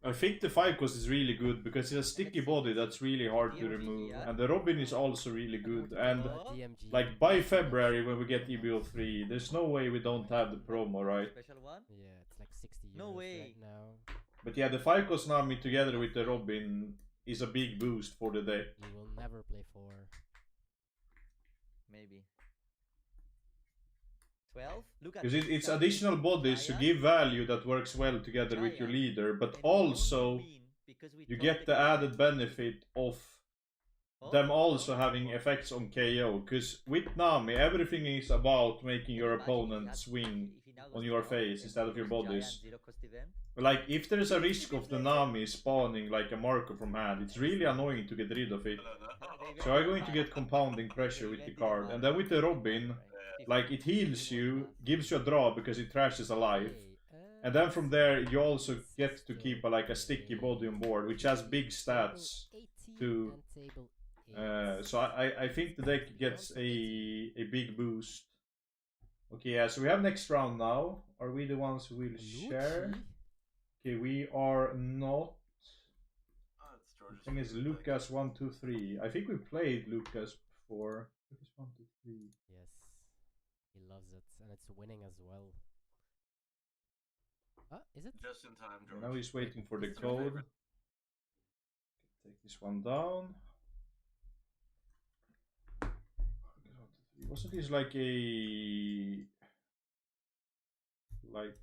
Speaker 1: the 5 cost is really good because it's a sticky body that's really hard to remove, and the Robin is also really good. And
Speaker 2: DMG.
Speaker 1: like by February when we get EBO3, there's no way we don't have the promo, right?
Speaker 3: Special one?
Speaker 2: Yeah, it's like 60 euros
Speaker 3: No way.
Speaker 2: right now.
Speaker 1: But yeah, the 5 cost Nami together with the Robin is a big boost for the deck.
Speaker 2: You will never play 4.
Speaker 3: Maybe. 12? Look at
Speaker 1: Because it's
Speaker 3: Giant,
Speaker 1: additional bodies to
Speaker 3: Giant,
Speaker 1: give value that works well together with your
Speaker 3: Giant,
Speaker 1: leader, but
Speaker 3: and we only
Speaker 1: also
Speaker 3: win because we
Speaker 1: you
Speaker 3: top
Speaker 1: get the
Speaker 3: card.
Speaker 1: added benefit of
Speaker 3: Oh,
Speaker 1: them also
Speaker 3: oh,
Speaker 1: having
Speaker 3: oh.
Speaker 1: effects on KO. Because with Nami, everything is about making your
Speaker 3: Imagine he
Speaker 1: opponent
Speaker 3: had-
Speaker 1: swing
Speaker 3: if he now
Speaker 1: on
Speaker 3: goes
Speaker 1: your
Speaker 3: 12
Speaker 1: face
Speaker 3: and
Speaker 1: instead of your
Speaker 3: Giant
Speaker 1: bodies.
Speaker 3: 0 cost event,
Speaker 1: Like, if there's a risk of the Nami spawning like a marker from hand, it's really annoying to get rid of it. So I'm going to get compounding pressure with the card. And then with the Robin, like, it heals you, gives you a draw because it trashes a life. And then from there, you also get to keep a sticky body on board, which has big stats too. So I think the deck gets a big boost. Okay, yeah, so we have next round now. Are we the ones who will share? Okay, we are not.
Speaker 4: It's George's
Speaker 1: The thing is
Speaker 4: favorite deck.
Speaker 1: Lucas 1, 2, 3. I think we played Lucas before. Lucas 1, 2, 3.
Speaker 2: Yes, he loves it, and it's winning as well. Is it?
Speaker 4: Just in time, George.
Speaker 1: Now he's waiting for the
Speaker 2: It's your
Speaker 1: code.
Speaker 4: favorite.
Speaker 1: Take this one down. Wasn't this like a like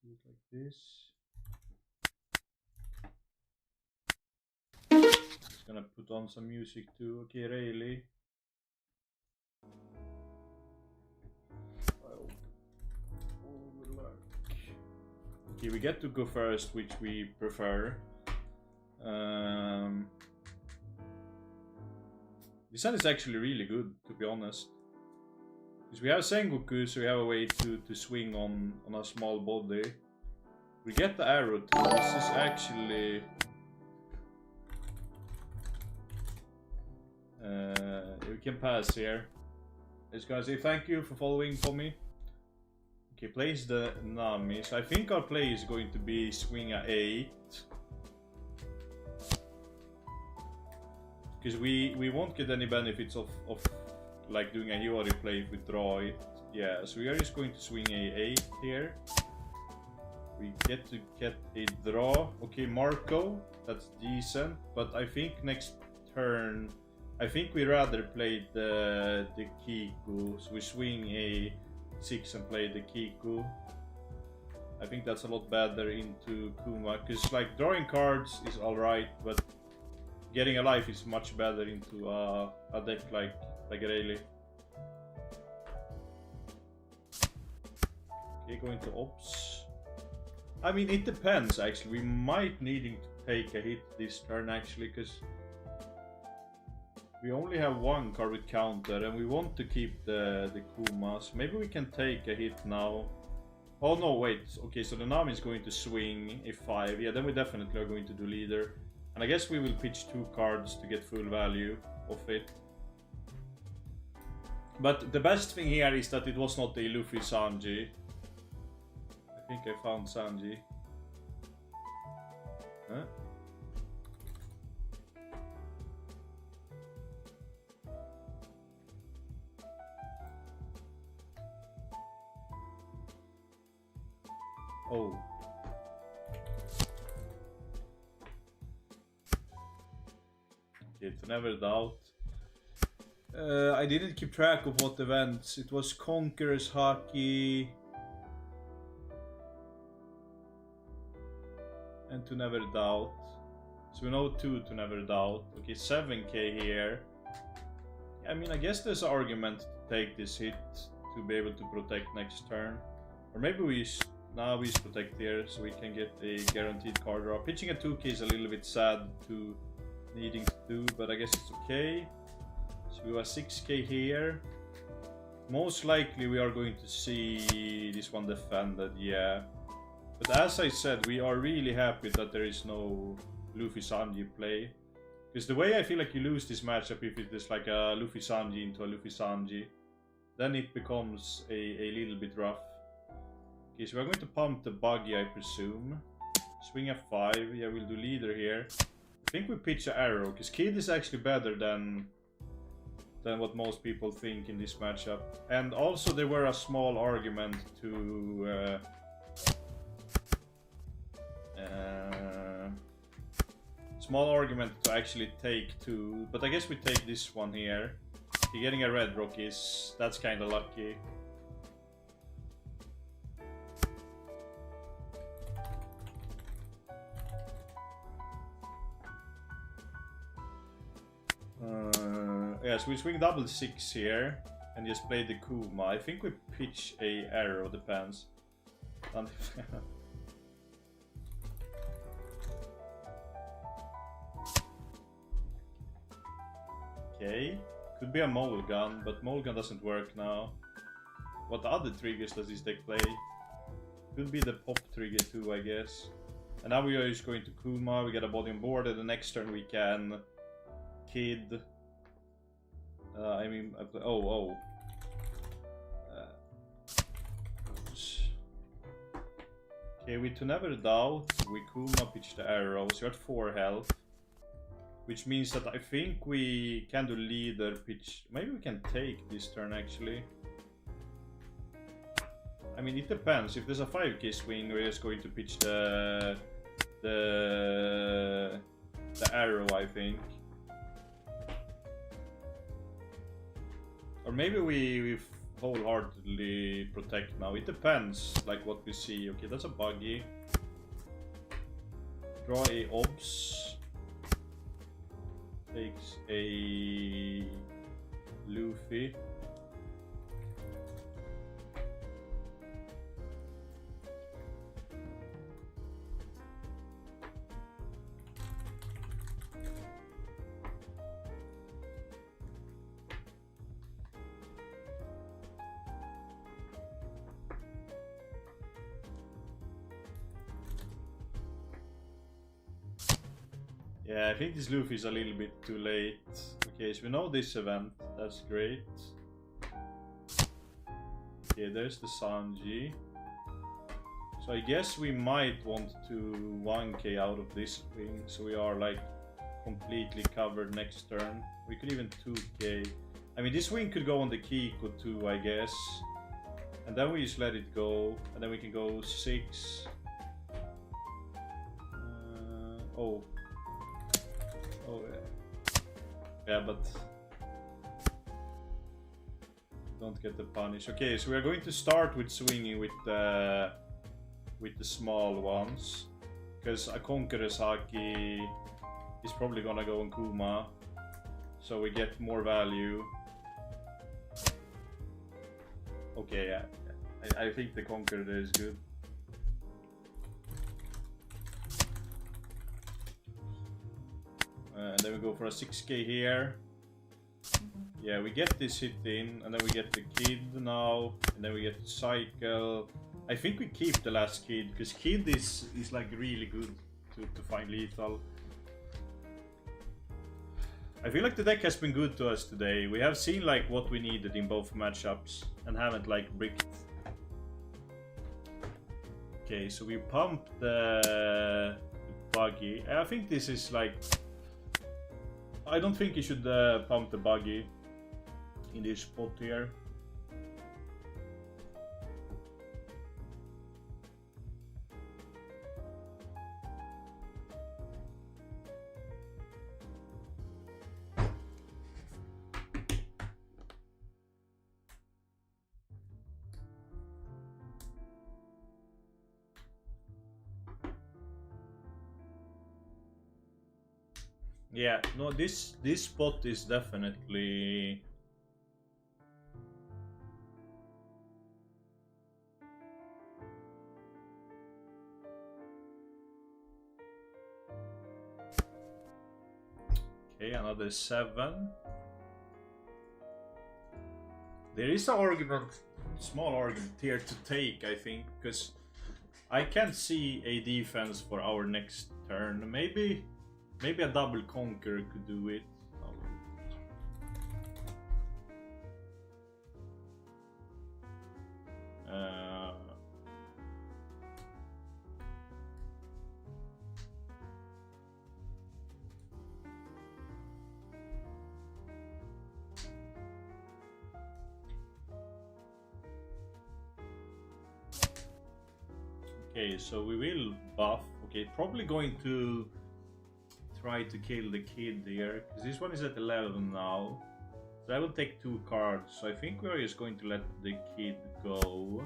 Speaker 1: do it like this? Just gonna put on some music too. Okay, Rayleigh. Okay, we get to go first, which we prefer. This one is actually really good, to be honest. Because we have Sengoku, so we have a way to swing on a small body. We get the arrow too. This is actually... we can pass here. I'm just gonna say thank you for following for me. Okay, plays the Nami. So I think our play is going to be swing at 8. Because we won't get any benefits of like doing a Hiyori play if we draw it. Yeah, so we are just going to swing a 8 here. We get to get a draw. Okay, Marco, that's decent. But I think next turn, I think we rather play the Kiku. So we swing a 6 and play the Kiku. I think that's a lot better into Kuma. Because like drawing cards is alright, but getting a life is much better into a deck like Rayleigh. Okay, going to Ops. I mean, it depends actually. We might needing to take a hit this turn actually, because we only have one card with counter and we want to keep the Kumas. Maybe we can take a hit now. Oh no, wait. Okay, so the Nami is going to swing a 5. Yeah, then we definitely are going to do leader. And I guess we will pitch 2 cards to get full value of it. But the best thing here is that it was not a Luffy Sanji. I think I found Sanji. Huh? Oh. Okay, to never doubt. I didn't keep track of what events. It was Conquerors, Hockey, and to never doubt. So we know 2 to never doubt. Okay, 7k here. I mean, I guess there's an argument to take this hit to be able to protect next turn. Or maybe we now we protect here so we can get a guaranteed card draw. Pitching a 2k is a little bit sad to needing to do, but I guess it's okay. So we have 6k here. Most likely we are going to see this one defended, yeah. But as I said, we are really happy that there is no Luffy Sanji play. Because the way I feel like you lose this matchup if it is like a Luffy Sanji into a Luffy Sanji, then it becomes a little bit rough. Okay, so we're going to pump the buggy, I presume. Swing a 5, yeah, we'll do leader here. I think we pitch an arrow, because Kid is actually better than what most people think in this matchup. And also there were a small argument to actually take 2, but I guess we take this one here. Getting a red rock that's kind of lucky. Yes, we swing double 6 here and just play the Kuma. I think we pitch a arrow, depends. Okay, could be a mole gun, but mole gun doesn't work now. What other triggers does this deck play? Could be the pop trigger too, I guess. And now we are just going to Kuma, we get a body on board, and the next turn we can Kid. Okay, we to never doubt, we Kuma pitch the arrow, so you're at 4 health. Which means that I think we can do leader pitch. Maybe we can take this turn actually. I mean, it depends. If there's a 5k swing, we're just going to pitch the arrow, I think. Or maybe we wholeheartedly protect now. It depends, like what we see. Okay, that's a buggy. Draw a obs. Takes a Luffy. Yeah, I think this Luffy is a little bit too late. Okay, so we know this event. That's great. Okay, there's the Sanji. So I guess we might want to 1k out of this swing, so we are like completely covered next turn. We could even 2k. I mean, this swing could go on the Kiko too, I guess. And then we just let it go, and then we can go 6. Oh, yeah, but don't get the punish. Okay, so we are going to start with swinging with the small ones, because a Conqueror's Haki is probably gonna go on Kuma, so we get more value. Okay, yeah, I think the Conqueror is good. And then we go for a 6k here. Yeah, we get this hit in, and then we get the Kid now, and then we get the cycle. I think we keep the last Kid, because Kid is like really good to find lethal. I feel like the deck has been good to us today. We have seen like what we needed in both matchups, and haven't like bricked. Okay, so we pumped the buggy. I think this is like... I don't think you should pump the buggy in this spot here. Yeah, no, this spot is definitely. Okay, another 7. There is an argument, small argument here to take, I think, because I can't see a defense for our next turn. Maybe a double conquer could do it. Uh, okay, so we will buff. Okay, probably going to try to kill the kid here, because this one is at 11 now. So I will take 2 cards. So I think we're just going to let the kid go.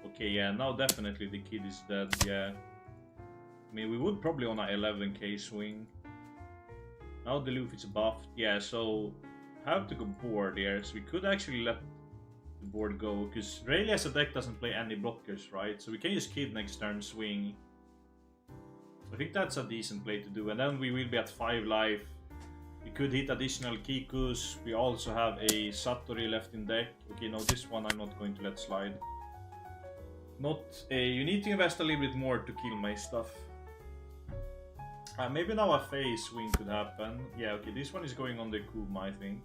Speaker 1: Okay, yeah, now definitely the kid is dead, yeah. I mean, we would probably on a 11k swing. Now the Luffy is buffed, yeah, so have to go board here. So we could actually let the board go, because Rayleigh as a deck doesn't play any blockers, right? So we can use kid next turn, swing. I think that's a decent play to do, and then we will be at 5 life. We could hit additional Kikus. We also have a Satori left in deck. Okay, no, this one I'm not going to let slide. You need to invest a little bit more to kill my stuff. Maybe now a phase swing could happen. Yeah, okay, this one is going on the Kuma, I think.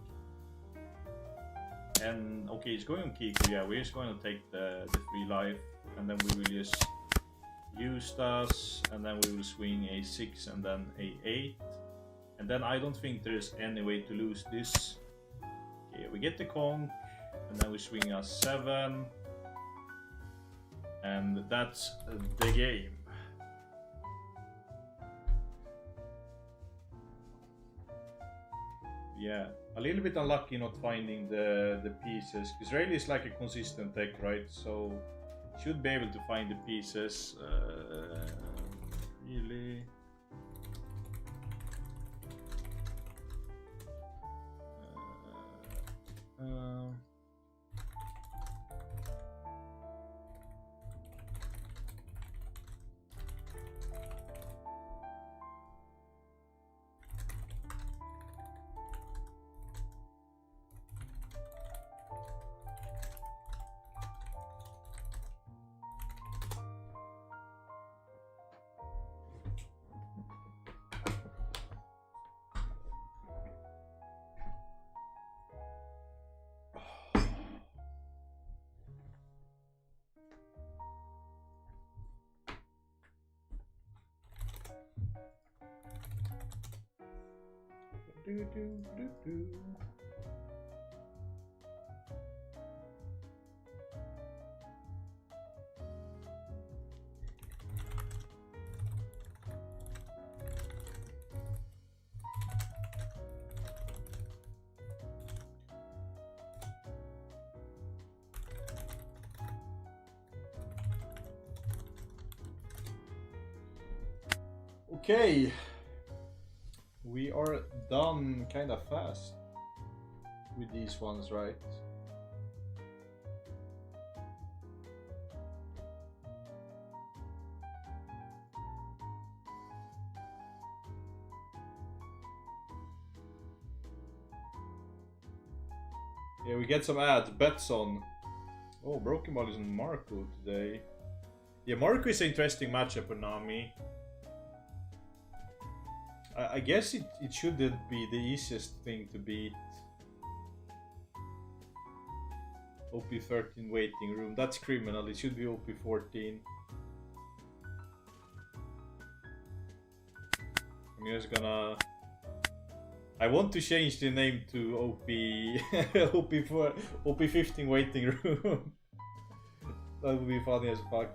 Speaker 1: And okay, it's going on Kiku. Yeah, we're just going to take the 3 life, and then we will just use us, and then we will swing a 6 and then a 8. And then I don't think there's any way to lose this. Okay, we get the conch, and then we swing a 7. And that's the game. Yeah, a little bit unlucky not finding the pieces, because Rayleigh is like a consistent deck, right? So should be able to find the pieces. Really. Okay, we are done kind of fast with these ones, right? Yeah, we get some ads. Bets on. Oh, Broken Ball is on Marco today. Yeah, Marco is an interesting matchup for Nami. I guess it shouldn't be the easiest thing to beat. OP13 waiting room. That's criminal. It should be OP14. I'm just gonna... I want to change the name to OP15 waiting room. That would be funny as fuck.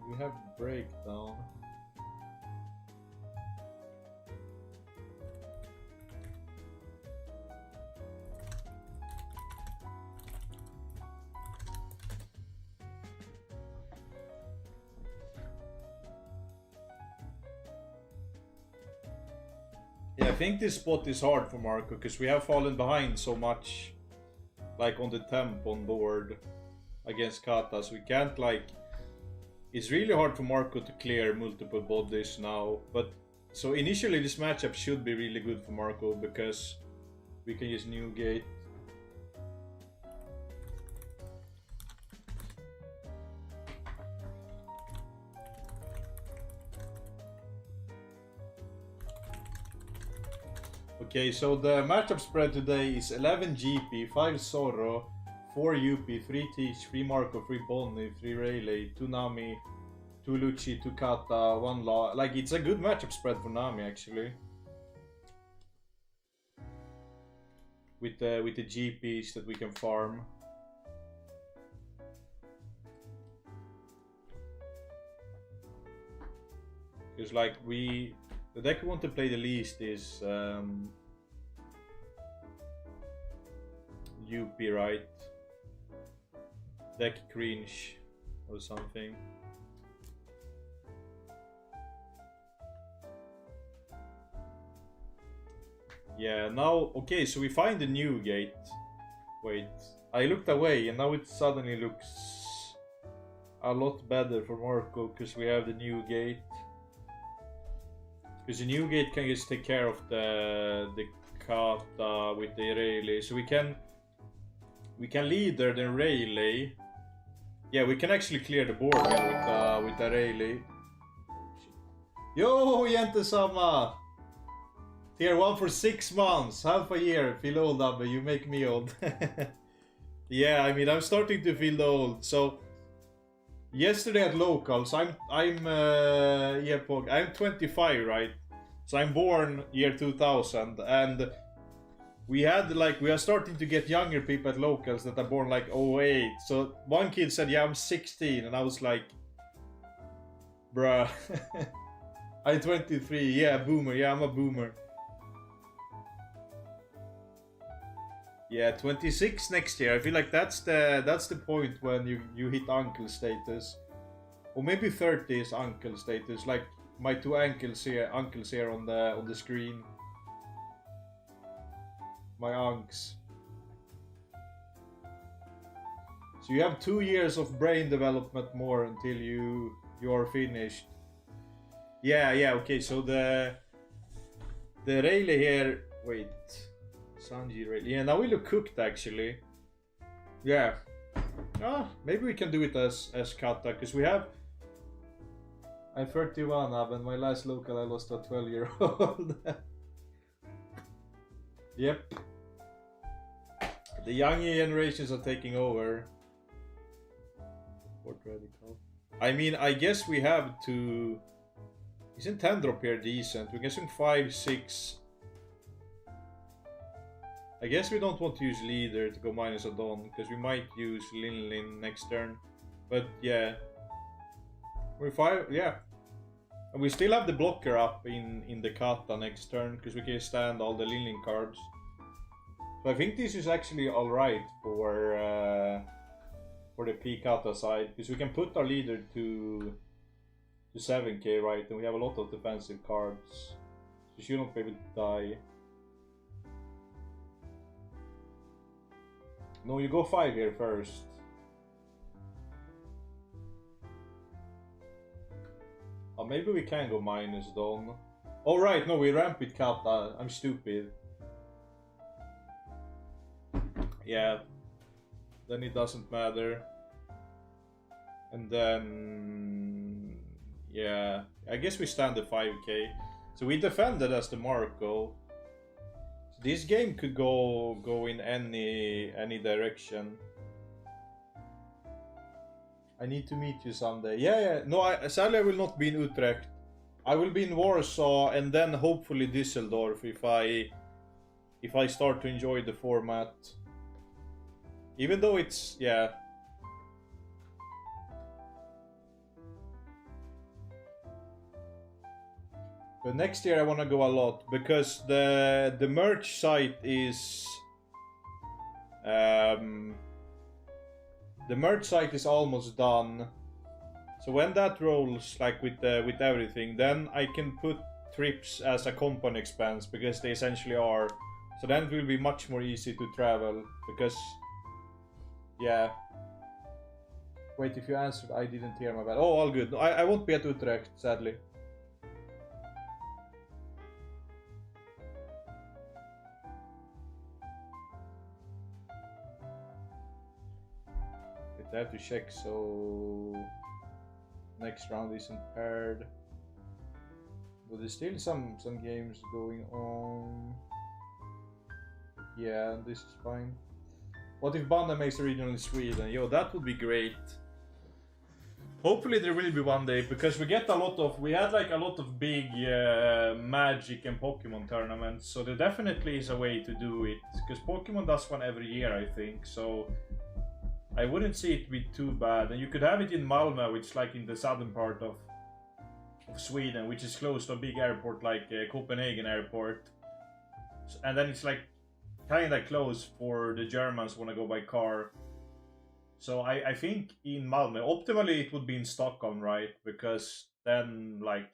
Speaker 1: We have breakdown. Yeah, I think this spot is hard for Marco because we have fallen behind so much, like on the temp on board against Kata, so we can't like. It's really hard for Marco to clear multiple bodies now, but so initially this matchup should be really good for Marco because we can use new gate. Okay, so the matchup spread today is 11 GP, 5 Zorro, 4 UP, 3 Teach, 3 Marco, 3 Bonnie, 3 Rayleigh, 2 Nami, 2 Lucci, 2 Kata, 1 Law. Like, it's a good matchup spread for Nami, actually. With the GPs that we can farm. Because, like, the deck we want to play the least is UP, right? Deck cringe or something. Yeah, now, okay, so we find the new gate. Wait, I looked away and now it suddenly looks a lot better for Marco because we have the new gate. Because the new gate can just take care of the Kata with the Rayleigh. So we can leader the Rayleigh. Yeah, we can actually clear the board here with the Rayleigh. Yo, Jentesama! Tier 1 for 6 months, half a year. Feel old, Abbe, you make me old. Yeah, I mean, I'm starting to feel old. So, yesterday at locals, I'm 25, right? So I'm born year 2000, and we are starting to get younger people at locals that are born like 08. So one kid said, yeah, I'm 16, and I was like, bruh. I'm 23, yeah, boomer, yeah, I'm a boomer. Yeah, 26 next year. I feel like that's the point when you hit uncle status. Or maybe 30 is uncle status, like my two uncles here on the screen. My unks. So you have 2 years of brain development more until you are finished. Yeah, okay, so the Rayleigh here, wait. Sanji Rayleigh. Yeah, now we look cooked actually. Yeah. Maybe we can do it as Kata, because we have... I'm 31 now, and my last local I lost a 12-year-old. Yep. The young generations are taking over. Port Radical. I mean, I guess we have to... Isn't 10 drop here decent? We're guessing 5, 6... I guess we don't want to use leader to go minus a Don, because we might use Lin next turn. But yeah. We're 5, yeah. And we still have the blocker up in the Kata next turn, because we can stand all the Lin cards. So I think this is actually alright for the P-Kata side, because we can put our leader to 7k, right? And we have a lot of defensive cards. So she won't be able to die. No, you go 5 here first. Oh, maybe we can go minus Don. Oh right, no, we ramp with Kata. I'm stupid. Yeah. Then it doesn't matter. And then... Yeah. I guess we stand the 5k. So we defended as the Marco. This game could go in any direction. I need to meet you someday. Yeah. No, sadly I will not be in Utrecht. I will be in Warsaw and then hopefully Düsseldorf if I start to enjoy the format. Even though it's, yeah. But next year I want to go a lot, because the merch site is... the merch site is almost done. So when that rolls, like with everything, then I can put trips as a company expense because they essentially are. So then it will be much more easy to travel because, yeah. Wait, if you answered, I didn't hear my bad. Oh, all good. No, I won't be at Utrecht, sadly. I have to check, so next round isn't paired. But there's still some games going on. Yeah, this is fine. What if Banda makes a regional in Sweden? Yo, that would be great. Hopefully there will be one day, because we had like a lot of big Magic and Pokemon tournaments, so there definitely is a way to do it, because Pokemon does one every year, I think, so I wouldn't see it be too bad. And you could have it in Malmö, which is like in the southern part of Sweden, which is close to a big airport like Copenhagen airport, and then it's like kinda close for the Germans who wanna go by car. So I think in Malmö, optimally it would be in Stockholm, right? Because then like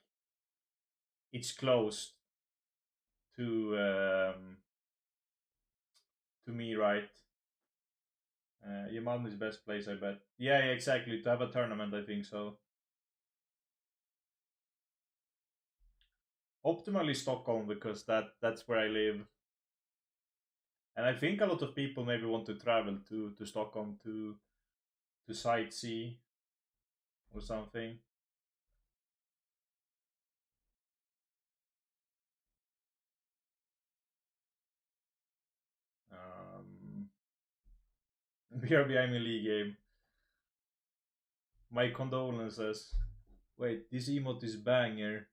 Speaker 1: it's close to me, right? Yeah, Malmö is the best place, I bet. Yeah, exactly. To have a tournament, I think so. Optimally Stockholm, because that's where I live. And I think a lot of people maybe want to travel to Stockholm to sightsee or something. BRB, I'm in league game. My condolences. Wait, this emote is banger.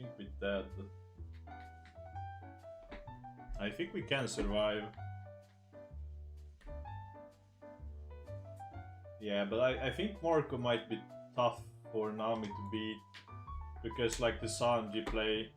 Speaker 1: I think we're dead. I think we can survive. Yeah, but I think Marco might be tough for Nami to beat, because like the Sanji play.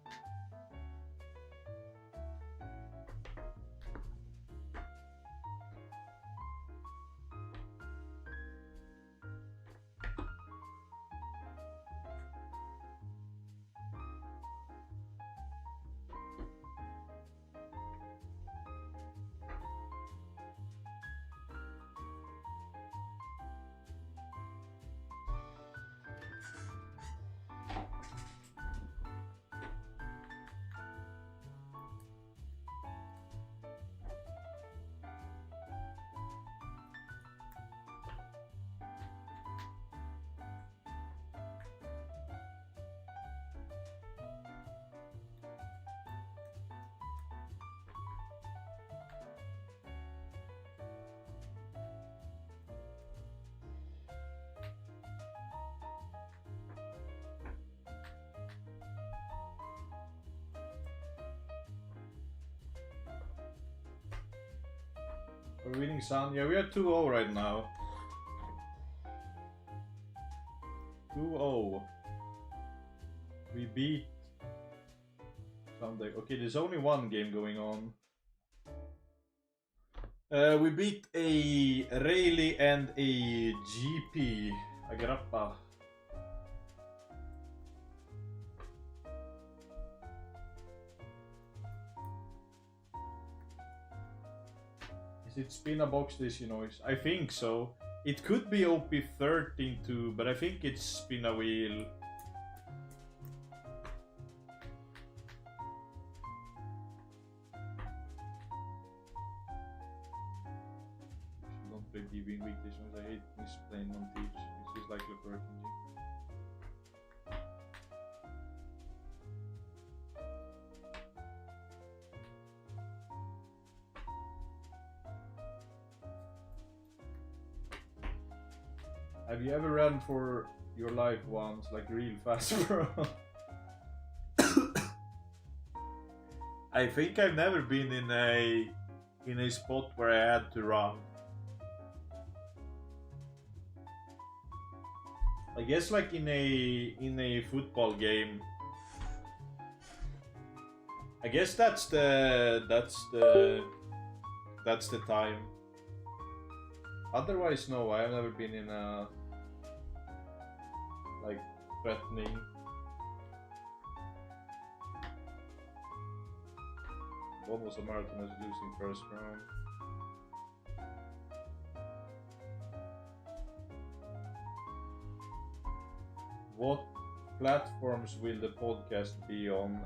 Speaker 1: We're winning Sun. Yeah, we are 2-0 right now. 2-0. We beat something. Okay, there's only one game going on. We beat a Rayleigh and a GP. A grappa. Is it spin a box this Chinoize? I think so. It could be OP13 too, but I think it's spin a wheel. Don't play DB in weekdays. I hate misplaying on teach. It's just like Leclerc and G. Have you ever run for your life once, like real fast, bro? I think I've never been in a spot where I had to run. I guess like in a football game. I guess that's the time. Otherwise, no, I have never been in a like threatening. One was a marathon as losing first round. What platforms will the podcast be on?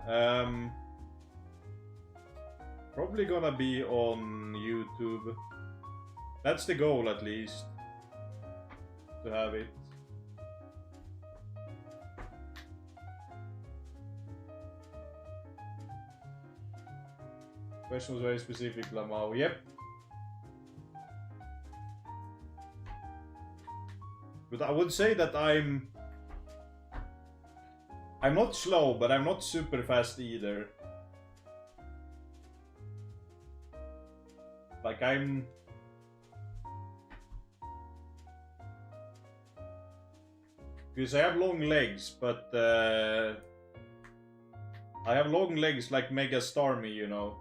Speaker 1: Probably gonna be on YouTube. That's the goal, at least, to have it. Question was very specific, Lamau. Yep. But I would say that I'm not slow, but I'm not super fast either. Like because I have long legs, but I have long legs like Mega Starmie, you know.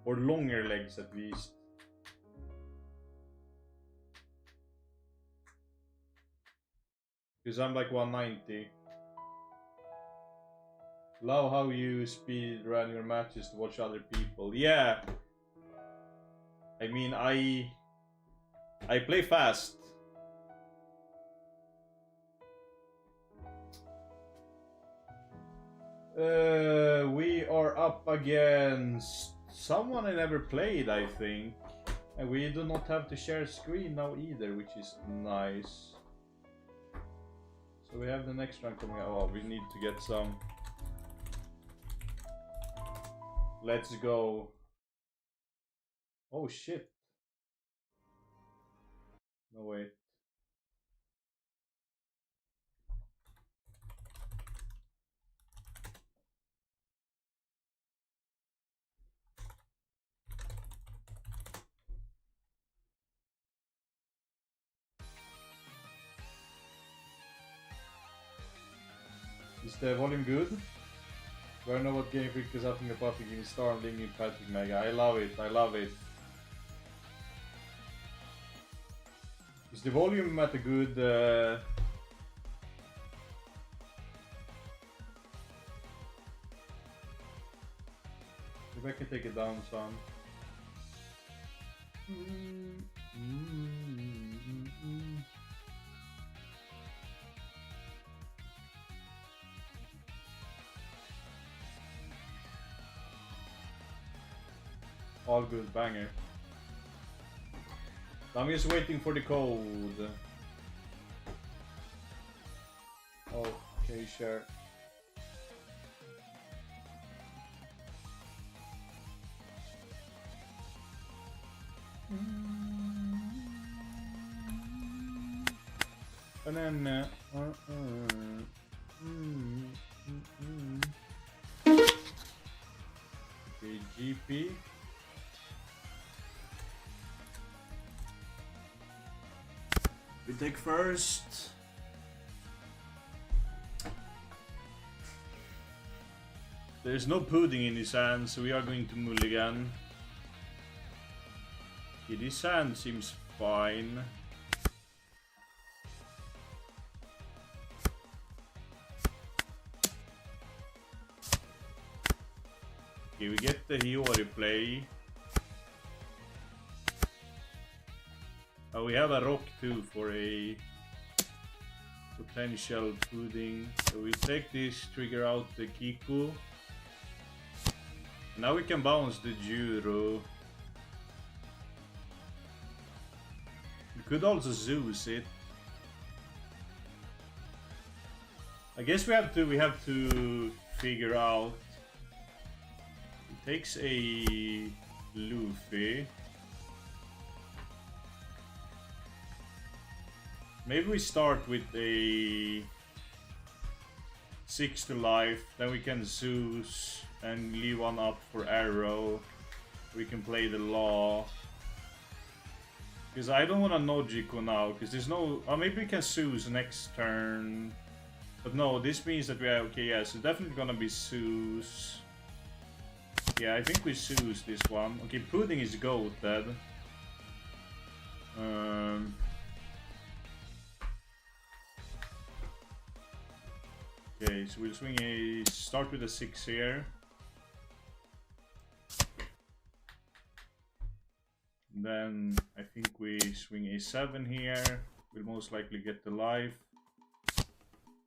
Speaker 1: Or longer legs at least. Because I'm like 190. Love how you speed run your matches to watch other people. Yeah. I mean, I play fast. We are up against someone I never played, I think. And we do not have to share screen now either, which is nice. So we have the next round coming out. Oh, we need to get some. Let's go. Oh shit. No, wait. Is the volume good? Do I know what game freak is happening about the game Star and Linking Patrick Mega? I love it, I love it. Is the volume at a good maybe I can take it down some. All good, banger. I'm just waiting for the code. Okay, sure. Banana. Okay, GP. We take first. There's no pudding in his hand, so we are going to mulligan. Okay, this hand seems fine. Okay, we get the Hiyori play. We have a rock too for a potential pudding. So we take this, trigger out the Kiku. Now we can bounce the Juro. We could also Zeus it. I guess we have to figure out. It takes a Luffy. Maybe we start with a 6 to life, then we can Zeus and leave one up for arrow. We can play the law. Because I don't want a Nojiko now, because there's no... Oh, maybe we can Zeus next turn. But no, this means that we are... Okay, yeah, so definitely gonna be Zeus. Yeah, I think we Zeus this one. Okay, Pudding is goated. Okay, so we'll swing a... Start with a 6 here. Then I think we swing a 7 here. We'll most likely get the life.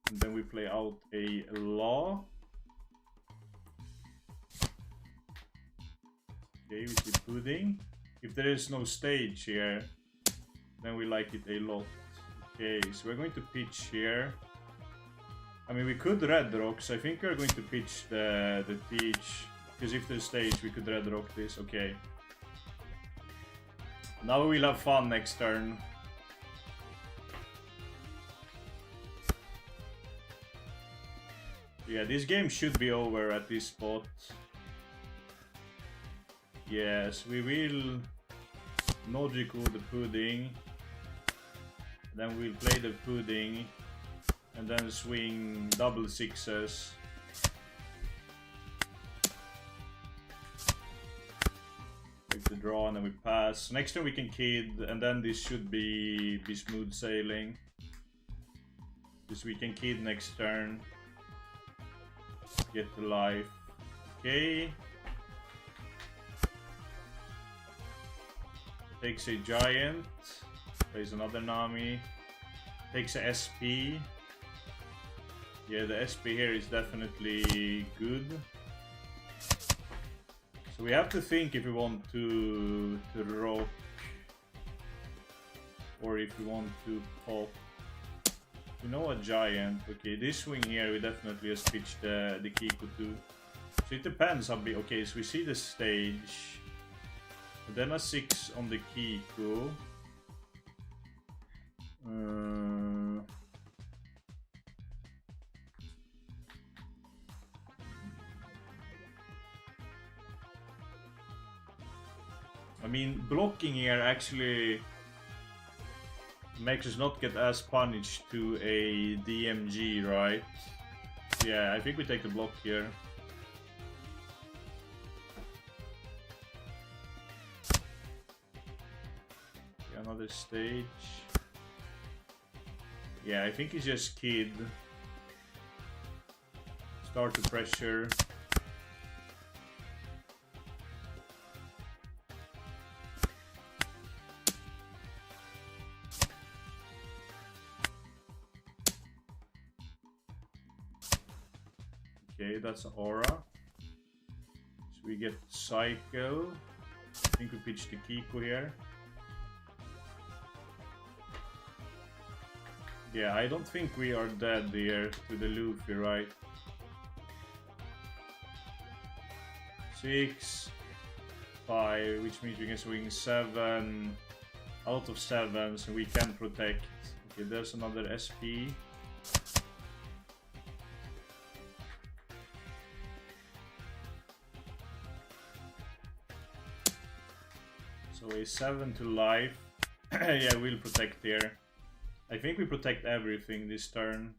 Speaker 1: And then we play out a law. Okay, we see Pudding. If there is no stage here, then we like it a lot. Okay, so we're going to pitch here. I mean, we could red rock, so I think we're going to pitch the teach. Because if there's stage, we could red rock this. Okay. Now we'll have fun next turn. Yeah, this game should be over at this spot. Yes, we will Nojiko the Pudding. Then we'll play the Pudding. And then swing double 6s. Take the draw and then we pass. Next turn we can kid, and then this should be smooth sailing. Because we can kid next turn. Get the life. Okay. Takes a giant. Plays another Nami. Takes a SP. Yeah, the SP here is definitely good. So we have to think if we want to rock or if we want to pop. You know, a giant. Okay, this swing here we definitely just pitch the Kiku too. So it depends how big. Okay, so we see the stage. And then a 6 on the Kiku. I mean, blocking here actually makes us not get as punished to a DMG, right? Yeah, I think we take the block here. Okay, another stage. Yeah, I think it's just kid. Start the pressure. Okay, that's aura. So we get cycle. I think we pitch the Kiku here. Yeah, I don't think we are dead here to the Luffy, right? 6, 5, which means we can swing 7 out of 7, so we can protect. Okay, there's another SP. So a 7 to life. Yeah, we'll protect here. I think we protect everything this turn.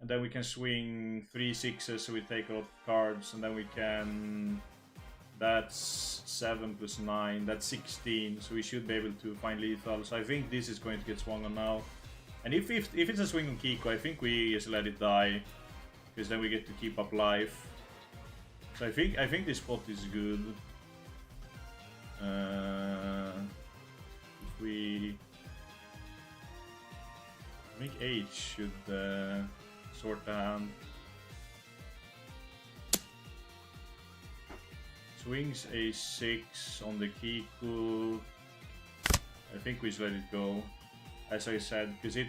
Speaker 1: And then we can swing 3 6s, so we take a lot of cards, and then we can That's 7 plus 9. That's 16. So we should be able to find lethal. So I think this is going to get swung on now. And if it's a swing on Kiko, I think we just let it die, because then we get to keep up life. So I think this spot is good. If we I think H should sort the hand. Swings a6 on the Kiku. I think we should let it go, as I said, because it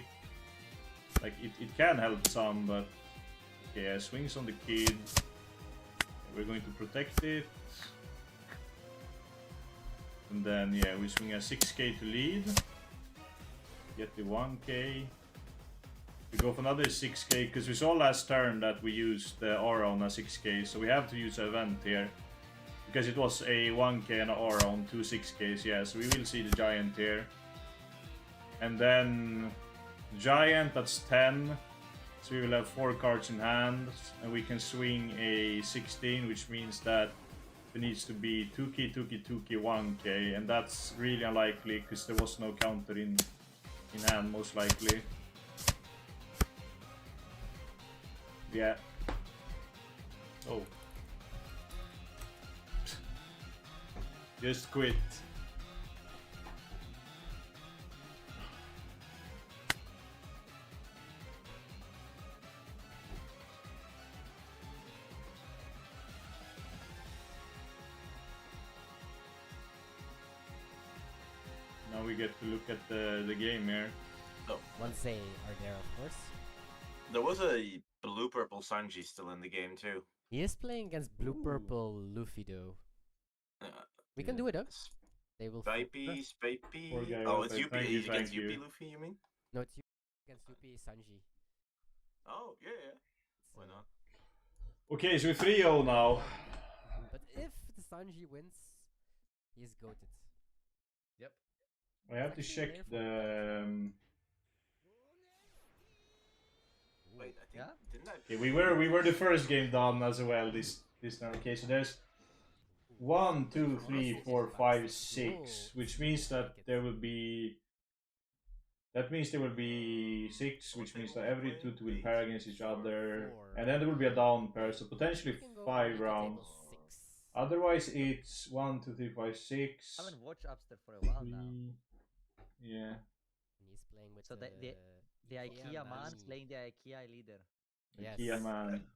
Speaker 1: can help some, but okay, yeah, swings on the kid. We're going to protect it. And then yeah, we swing a 6k to lead. Get the 1k. We go for another 6k, because we saw last turn that we used the aura on a 6k, so we have to use an event here. Because it was a 1k and an aura on two 6ks, yeah, so we will see the giant here. And then giant, that's 10. So we will have 4 cards in hand, and we can swing a 16, which means that there needs to be 2k, 2k, 2k, 1k, and that's really unlikely because there was no counter in hand, most likely. Yeah. Oh. Just quit. Now we get to look at the game here.
Speaker 4: Oh,
Speaker 2: Once they are there, of course.
Speaker 4: there was a blue-purple Sanji still in the game too.
Speaker 2: He is playing against blue-purple Luffy, though. We can
Speaker 1: Yeah.
Speaker 2: do it, though. They will.
Speaker 4: Spipey, Spipey.
Speaker 1: Poor guy,
Speaker 4: Oh, it's
Speaker 1: Alfred.
Speaker 4: UP.
Speaker 1: Thank you,
Speaker 4: He's against
Speaker 1: thank
Speaker 4: UP
Speaker 1: you.
Speaker 4: Luffy, you mean?
Speaker 2: No, it's you against Luffy Sanji.
Speaker 4: Oh, yeah, yeah. Why not?
Speaker 1: Okay, so we're 3-0 now.
Speaker 2: But if the Sanji wins, he's goated.
Speaker 3: Yep.
Speaker 1: I have to
Speaker 2: Actually,
Speaker 1: check
Speaker 2: rare for
Speaker 1: the.
Speaker 4: Wait, I think
Speaker 3: Yeah?
Speaker 4: didn't I?
Speaker 1: Okay, we were the first game done as well this time. Okay, so there's 1, 2, 3, 4, 5, 6, which means that there will be. That means there will be 6, which means that every 2 will pair against each other, and then there will be a down pair, so potentially
Speaker 2: We can go
Speaker 1: 5
Speaker 2: to table
Speaker 1: rounds.
Speaker 2: 6.
Speaker 1: Otherwise, it's 1, 2, 3, 5, 6.
Speaker 3: I haven't watched Upster for a while now.
Speaker 1: 3. Yeah.
Speaker 2: And he's playing with
Speaker 3: So the IKEA man's
Speaker 2: Namiiiii.
Speaker 3: playing the IKEA leader.
Speaker 2: Yes.
Speaker 1: Kia man.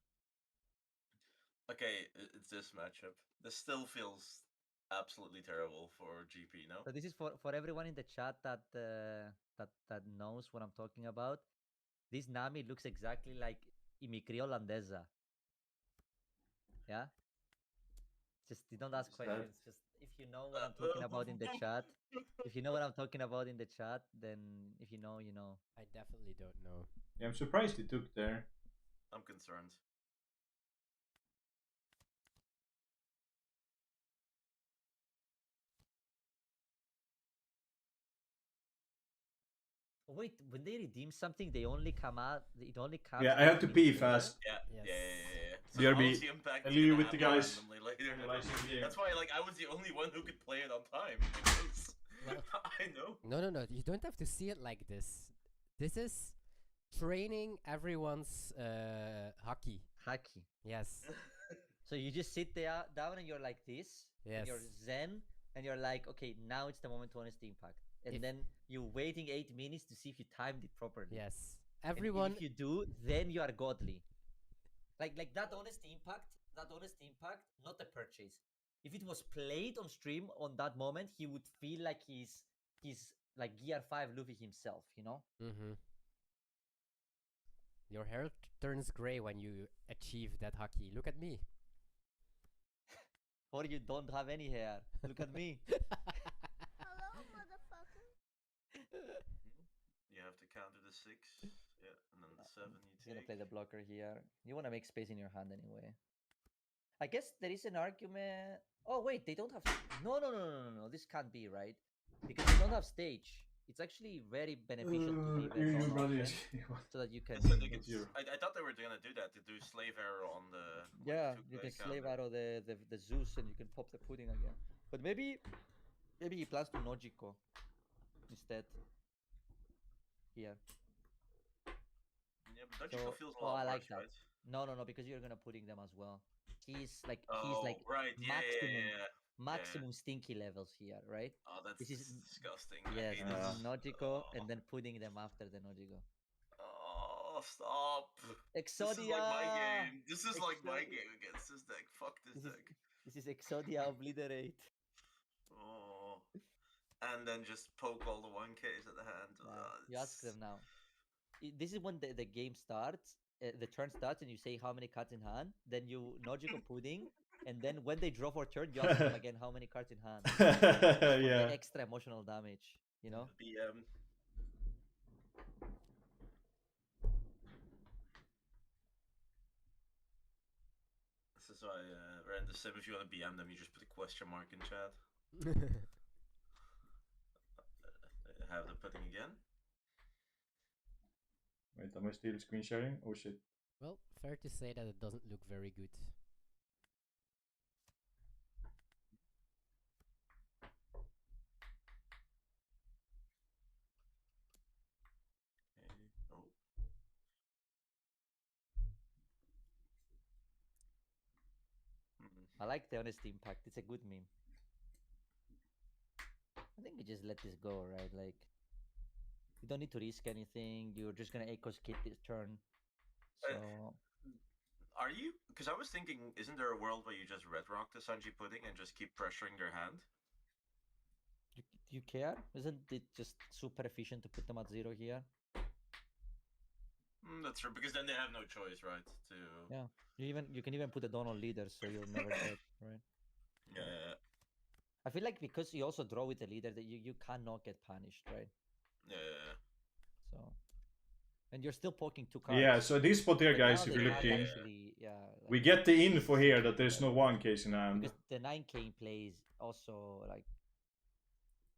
Speaker 4: Okay, it's this matchup. This still feels absolutely terrible for GP, no?
Speaker 3: So this is for everyone in the chat that that knows what I'm talking about. This Nami looks exactly like Imicri Holandesa. Yeah. Just you don't ask
Speaker 1: What's that?
Speaker 3: questions. Just if you know what I'm talking about in the chat. If you know what I'm talking about in the chat, then if you know, you know.
Speaker 2: I definitely don't know.
Speaker 1: Yeah, I'm surprised he took there.
Speaker 4: I'm concerned.
Speaker 3: Oh, wait, when they redeem something, they only come out. It only comes.
Speaker 1: Yeah, I
Speaker 3: out
Speaker 1: have to
Speaker 3: in
Speaker 1: pee
Speaker 3: silver?
Speaker 1: fast.
Speaker 4: Yeah,
Speaker 2: Yes.
Speaker 4: yeah. So
Speaker 1: BRB,
Speaker 4: I'll see him back
Speaker 1: I'll
Speaker 4: in
Speaker 1: leave you
Speaker 4: the
Speaker 1: with the
Speaker 4: app
Speaker 1: guys.
Speaker 4: randomly later.
Speaker 1: Analyzing the game.
Speaker 4: That's why, like, I was the only one who could play it on time. Because
Speaker 2: Well-
Speaker 4: I know.
Speaker 2: No. You don't have to see it like this. This is training everyone's hockey.
Speaker 3: Haki.
Speaker 2: Yes.
Speaker 3: So you just sit there down and you're like this.
Speaker 2: Yes.
Speaker 3: And you're zen, and you're like, okay, now it's the moment to honest impact. And
Speaker 2: If-
Speaker 3: then you're waiting 8 minutes to see if you timed it properly.
Speaker 2: Yes.
Speaker 3: And
Speaker 2: Everyone.
Speaker 3: if you do, then you are godly. Like that honest impact, not the purchase. If it was played on stream on that moment, he would feel like he's like Gear 5 Luffy himself, you know?
Speaker 2: Mm-hmm. Your hair turns gray when you achieve that hockey. Look at me.
Speaker 3: Or you don't have any hair. Look at me.
Speaker 5: Hello, motherfucker.
Speaker 4: You have to counter the 6. Yeah, and then the 7 you
Speaker 3: He's gonna
Speaker 4: take.
Speaker 3: play the blocker here. You wanna make space in your hand anyway. I guess there is an argument. Oh wait, they don't have. No. This can't be right because they don't have stage. it's actually very beneficial to leave a
Speaker 1: you
Speaker 3: non
Speaker 1: brother.
Speaker 3: option so that you can.
Speaker 4: It's like
Speaker 1: What's your-
Speaker 4: I thought they were gonna do that to do slave arrow on the
Speaker 3: Yeah,
Speaker 4: like,
Speaker 3: you
Speaker 4: 2K
Speaker 3: can slave
Speaker 4: counter.
Speaker 3: arrow the Zeus and you can pop the pudding again. But maybe he plans to Nojiko instead. Here.
Speaker 4: Yeah, but Dojiko feels a
Speaker 3: Oh,
Speaker 4: lot
Speaker 3: I like
Speaker 4: worse,
Speaker 3: that.
Speaker 4: right?
Speaker 3: No, because you're gonna pudding them as well. He's like
Speaker 4: Oh, right.
Speaker 3: maximum stinky levels here, right?
Speaker 4: Oh, that's
Speaker 3: This is
Speaker 4: disgusting.
Speaker 3: yes,
Speaker 4: I hate
Speaker 3: this is
Speaker 4: this.
Speaker 3: Nojiko and then pudding them after the Nojiko.
Speaker 4: Oh, stop.
Speaker 3: Exodia!
Speaker 4: This is like my game. This is like my
Speaker 3: Exodia.
Speaker 4: game against this deck. Fuck this deck.
Speaker 3: This is Exodia Obliterate.
Speaker 4: Oh. And then just poke all the 1Ks at the hand.
Speaker 3: You ask them now. This is when the game starts, the turn starts, and you say how many cards in hand. Then you Nojiko pudding, and then when they draw for turn, you ask them again how many cards in hand. For
Speaker 1: yeah.
Speaker 3: the extra emotional damage, you know.
Speaker 4: BM. This is why Rand the Sim, if you want to BM them, you just put a question mark in chat. Have the pudding again.
Speaker 1: Wait, am I still screen sharing? Oh shit.
Speaker 2: Well, fair to say that it doesn't look very good.
Speaker 4: Okay. Oh.
Speaker 3: I like the honest impact. It's a good meme. I think we just let this go, right? Like, you don't need to risk anything. You're just gonna Echo's Kit this turn. So
Speaker 4: Are you? Because I was thinking, isn't there a world where you just red rock the Sanji pudding and just keep pressuring their hand?
Speaker 3: you care? Isn't it just super efficient to put them at 0 here?
Speaker 4: That's true, because then they have no choice, right? To
Speaker 3: Yeah. You can even put a Donald leader, so you're never dead, right?
Speaker 4: yeah,
Speaker 3: I feel like because you also draw with the leader that you cannot get punished, right?
Speaker 4: yeah.
Speaker 3: So, and you're still poking 2 cards.
Speaker 1: Yeah, so this spot here,
Speaker 3: But
Speaker 1: guys,
Speaker 3: now
Speaker 1: if
Speaker 3: they
Speaker 1: you're
Speaker 3: can't
Speaker 1: looking,
Speaker 3: actually,
Speaker 1: we
Speaker 3: like,
Speaker 1: get the info here that there's no 1Ks in hand.
Speaker 3: because the 9K in play is also like.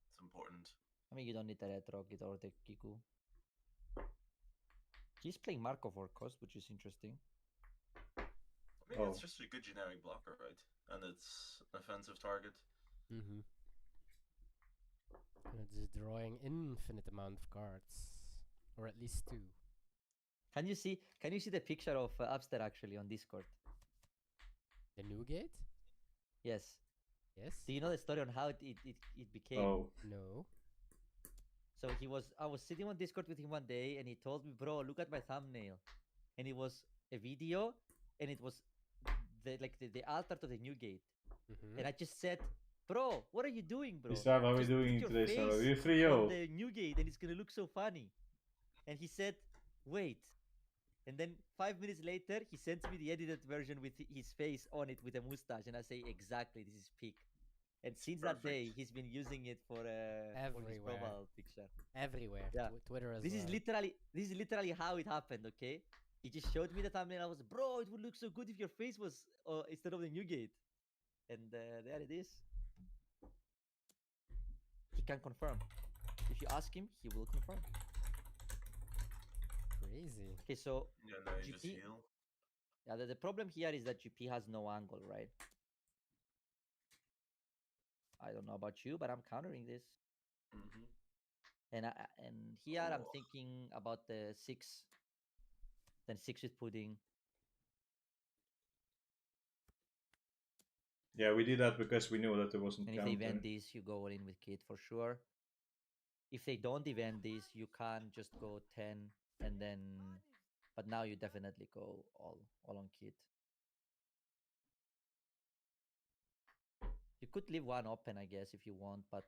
Speaker 4: It's important.
Speaker 3: I mean, you don't need the red rocket or the Kiku. He's playing Markov Orcos, which is interesting.
Speaker 4: I mean, it's just a good generic blocker, right? And it's an offensive target.
Speaker 2: Mm-hmm. It's drawing infinite amount of cards, or at least 2.
Speaker 3: Can you see the picture of Upster actually on Discord?
Speaker 2: The new gate?
Speaker 3: Yes.
Speaker 2: Yes.
Speaker 3: Do you know the story on how it became?
Speaker 1: Oh.
Speaker 2: No.
Speaker 3: So I was sitting on Discord with him one day, and he told me, "Bro, look at my thumbnail," and it was a video, and it was the altar to the new gate, and I just said, "Bro, what are you doing, bro?
Speaker 1: How are we
Speaker 3: Just
Speaker 1: doing
Speaker 3: put your
Speaker 1: today, Sarah?
Speaker 3: face
Speaker 1: We're 3
Speaker 3: on the new gate, and it's gonna look so funny." And he said, "Wait." And then 5 minutes later, he sends me the edited version with his face on it with a mustache, and I say, "Exactly, this is peak." And since that day, he's been using it for his profile picture.
Speaker 2: Everywhere.
Speaker 3: Yeah.
Speaker 2: Twitter as
Speaker 3: This
Speaker 2: well.
Speaker 3: is literally how it happened. Okay, he just showed me the thumbnail. I was, bro, it would look so good if your face was instead of the new gate. And there it is. He can confirm. If you ask him, he will confirm.
Speaker 2: Crazy.
Speaker 3: Okay, so
Speaker 4: Yeah, no, you just
Speaker 3: GP.
Speaker 4: heal.
Speaker 3: Yeah, the problem here is that GP has no angle, right? I don't know about you, but I'm countering this. And here I'm thinking about the 6, then 6 with pudding.
Speaker 1: Yeah, we did that because we knew that there wasn't.
Speaker 3: And if they event this, you go all in with Kit for sure. If they don't event this, you can just go 10 and then. But now you definitely go all on Kit. You could leave one open, I guess, if you want, but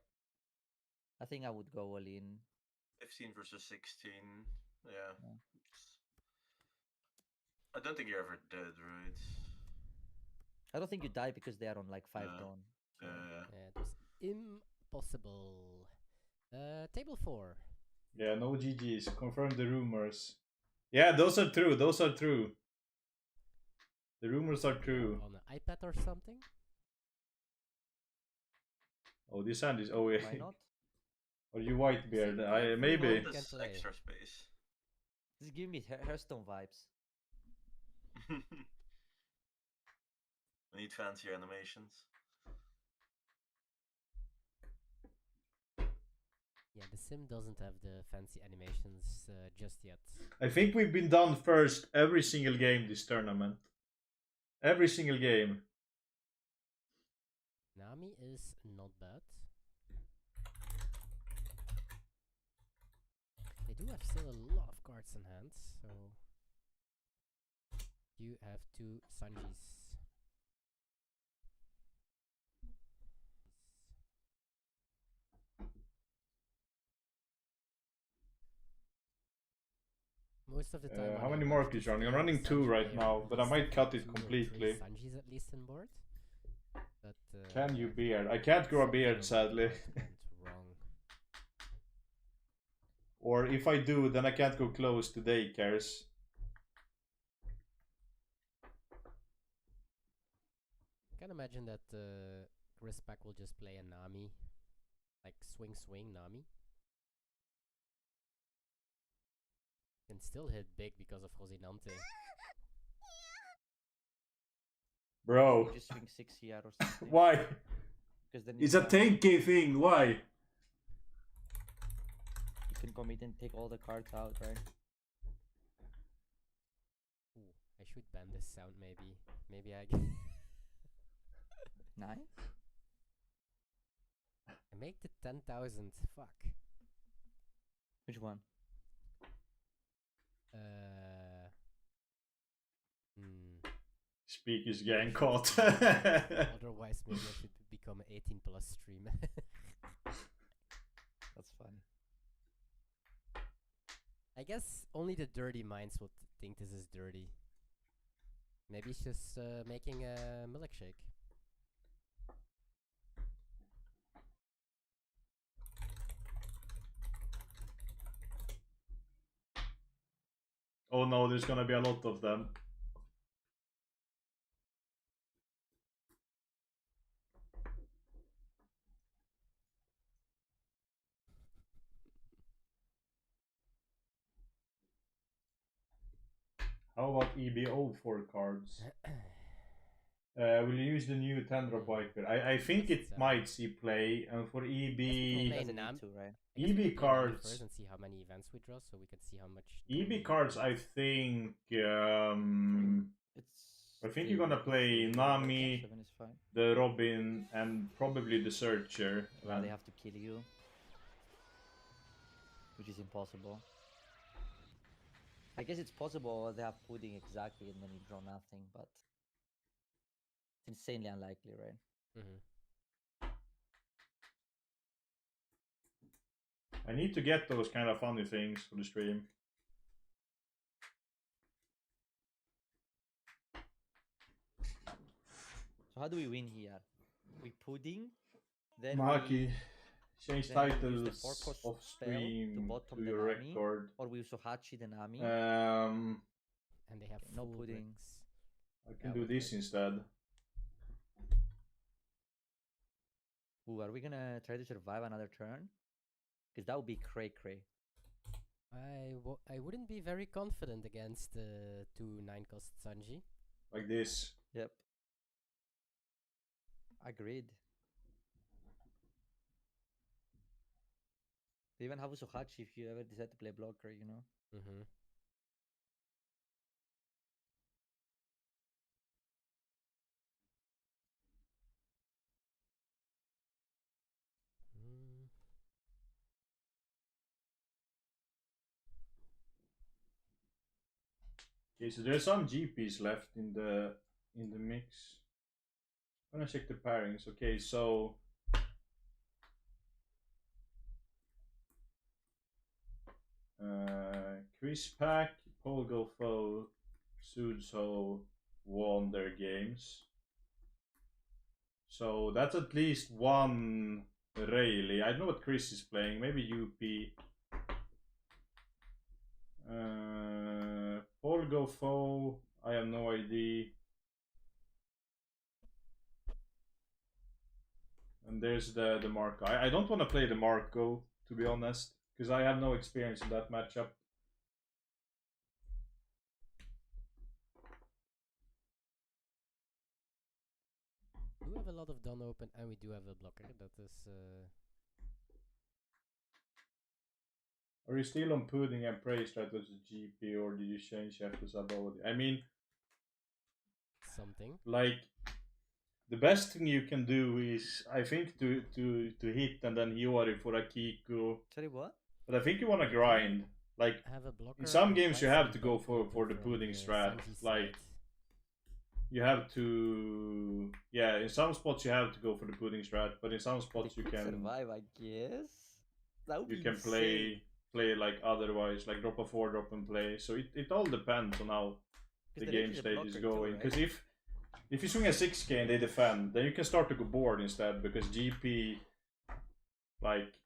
Speaker 3: I think I would go all in.
Speaker 4: 15 versus 16. Yeah. I don't think you're ever dead, right?
Speaker 3: I don't think you die because they are on like 5 dawn. So.
Speaker 2: Yeah, it was impossible. Table 4.
Speaker 1: Yeah, no GGs. Confirm the rumors. Yeah, those are true. Those are true. The rumors are true.
Speaker 2: On an iPad or something?
Speaker 1: Oh, this hand is. Oh, yeah.
Speaker 3: Why not?
Speaker 1: Or you Whitebeard?
Speaker 2: See,
Speaker 1: I
Speaker 2: every
Speaker 1: maybe.
Speaker 2: month
Speaker 4: This
Speaker 2: can
Speaker 4: is
Speaker 2: play.
Speaker 4: extra space.
Speaker 3: This is giving me Hearthstone vibes.
Speaker 4: We need fancier animations.
Speaker 2: Yeah, the sim doesn't have the fancy animations just yet.
Speaker 1: I think we've been done first every single game this tournament. Every single game.
Speaker 2: Nami is not bad. They do have still a lot of cards in hand, so you have two Sanjis. Most of the time.
Speaker 1: How many more keys running? I'm running 2 right now, but I might cut it completely.
Speaker 2: Sanjis at least on board. But
Speaker 1: Can you beard? I can't grow a beard, sadly.
Speaker 2: Wrong.
Speaker 1: Or if I do, then I can't go close to daycares.
Speaker 2: I can imagine that Chris Pack will just play a Nami. Like swing Nami. Can still hit big because of Rosinante.
Speaker 1: Bro.
Speaker 3: You just swing 6 here or something.
Speaker 1: Why?
Speaker 3: Because then
Speaker 1: It's a tanky thing, why?
Speaker 3: You can commit and take all the cards out, right?
Speaker 2: Ooh, I should ban this sound maybe. Maybe I can.
Speaker 3: 9?
Speaker 2: I make the 10,000. Fuck.
Speaker 3: Which one?
Speaker 1: Speak is getting caught.
Speaker 2: Otherwise, maybe I should become an 18 plus stream.
Speaker 3: That's funny.
Speaker 2: I guess only the dirty minds would think this is dirty. Maybe it's just making a milkshake.
Speaker 1: Oh no, there's gonna be a lot of them. How about EBO 4 cards? Will you use the new Tendrop Viper? I think it might see play, and for EB...
Speaker 3: Doesn't need to, right?
Speaker 1: EB cards...
Speaker 2: First and see how many events we draw, so we can see how much...
Speaker 1: EB cards, I think... I think you're gonna play Nami, the Robin, and probably the Searcher.
Speaker 3: Now they have to kill you. Which is impossible. I guess it's possible they have pudding exactly and then you draw nothing, but... It's insanely unlikely, right?
Speaker 1: I need to get those kind of funny things for the stream.
Speaker 3: So how do we win here? We pudding, then
Speaker 1: Mahaki, change
Speaker 3: then we use the
Speaker 1: titles
Speaker 3: four-cost
Speaker 1: of
Speaker 3: spell
Speaker 1: stream
Speaker 3: bottom
Speaker 1: to
Speaker 3: the
Speaker 1: your
Speaker 3: Nami,
Speaker 1: record.
Speaker 3: or we use Sohachi the Nami.
Speaker 2: And they have
Speaker 3: no
Speaker 2: full
Speaker 3: pudding.
Speaker 2: bricks.
Speaker 1: I can do this instead.
Speaker 3: Ooh, are we gonna try to survive another turn? Because that would be cray.
Speaker 2: I wouldn't be very confident against the 2 9-cost Sanji.
Speaker 1: Like this.
Speaker 3: Yep. Agreed. They even have a Sohachi if you ever decide to play blocker, you know?
Speaker 1: Okay, so there's some GPs left in the mix. I'm gonna check the pairings. Okay, so Chris Pack, Paul Golfo, Sudzo won their games. So that's at least one Rayleigh. I don't know what Chris is playing. Maybe UP. Paul Golfo, I have no idea. And there's the Marco. I don't want to play the Marco. to be honest, because I have no experience in that matchup.
Speaker 2: We have a lot of done open, and we do have a blocker. That is
Speaker 1: Are you still on pudding and praise strategy GP, or did you change after Sabodi? I mean,
Speaker 2: something.
Speaker 1: like, the best thing you can do is, I think, to hit and then Hiyori for a Kiku.
Speaker 3: Sorry, what?
Speaker 1: But I think you want to grind. Like,
Speaker 2: Have a blocker.
Speaker 1: in some
Speaker 2: and
Speaker 1: games you
Speaker 2: twice
Speaker 1: have
Speaker 2: some
Speaker 1: to go
Speaker 2: done
Speaker 1: for
Speaker 2: open
Speaker 1: the
Speaker 2: from
Speaker 1: pudding
Speaker 2: the
Speaker 1: strat.
Speaker 2: Sanji
Speaker 1: Like,
Speaker 2: side.
Speaker 1: you have to, yeah, in some spots you have to go for the pudding strat, but in some spots
Speaker 3: They
Speaker 1: you
Speaker 3: could
Speaker 1: can
Speaker 3: survive, I guess. That would
Speaker 1: you
Speaker 3: be
Speaker 1: can
Speaker 3: insane.
Speaker 1: play like otherwise, like drop a 4, drop and play. So it all depends on how the
Speaker 3: 'Cause
Speaker 1: game
Speaker 3: range is a
Speaker 1: stage is
Speaker 3: blocker too,
Speaker 1: going.
Speaker 3: right?
Speaker 1: Because if you swing a 6k and they defend, then you can start to go board instead, because GP, like,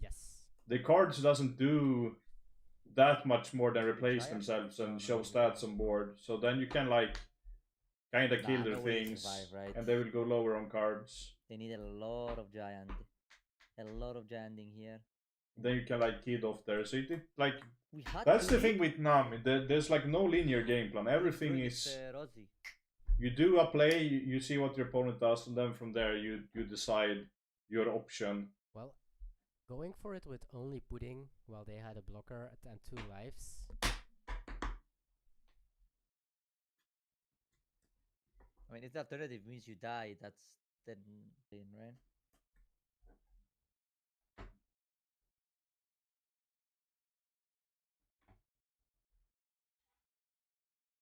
Speaker 2: Yes.
Speaker 1: the cards doesn't do that much more than replace
Speaker 3: giant
Speaker 1: themselves and
Speaker 3: down
Speaker 1: show
Speaker 3: over
Speaker 1: stats
Speaker 3: here.
Speaker 1: on board. So then you can, like, kind of kill
Speaker 3: Nah,
Speaker 1: their
Speaker 3: no way they
Speaker 1: things,
Speaker 3: survive, right?
Speaker 1: and they will go lower on carbs.
Speaker 3: They need a lot of giant. A lot of gianting here.
Speaker 1: Then you can, like, kid off there. So like,
Speaker 3: We had
Speaker 1: that's
Speaker 3: to
Speaker 1: the
Speaker 3: hit
Speaker 1: thing with Nami. There's like no linear game plan. Everything
Speaker 3: it's,
Speaker 1: is,
Speaker 3: Rosie.
Speaker 1: you do a play, you see what your opponent does, and then from there you decide your option.
Speaker 2: Well, going for it with only pudding while they had a blocker and 2 lives.
Speaker 3: I mean, if the alternative means you die, that's then right?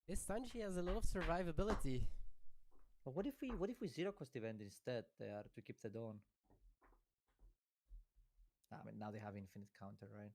Speaker 2: This Sanji has a lot of survivability.
Speaker 3: But what if we zero cost event instead there to keep the dawn? I mean, now they have infinite counter, right?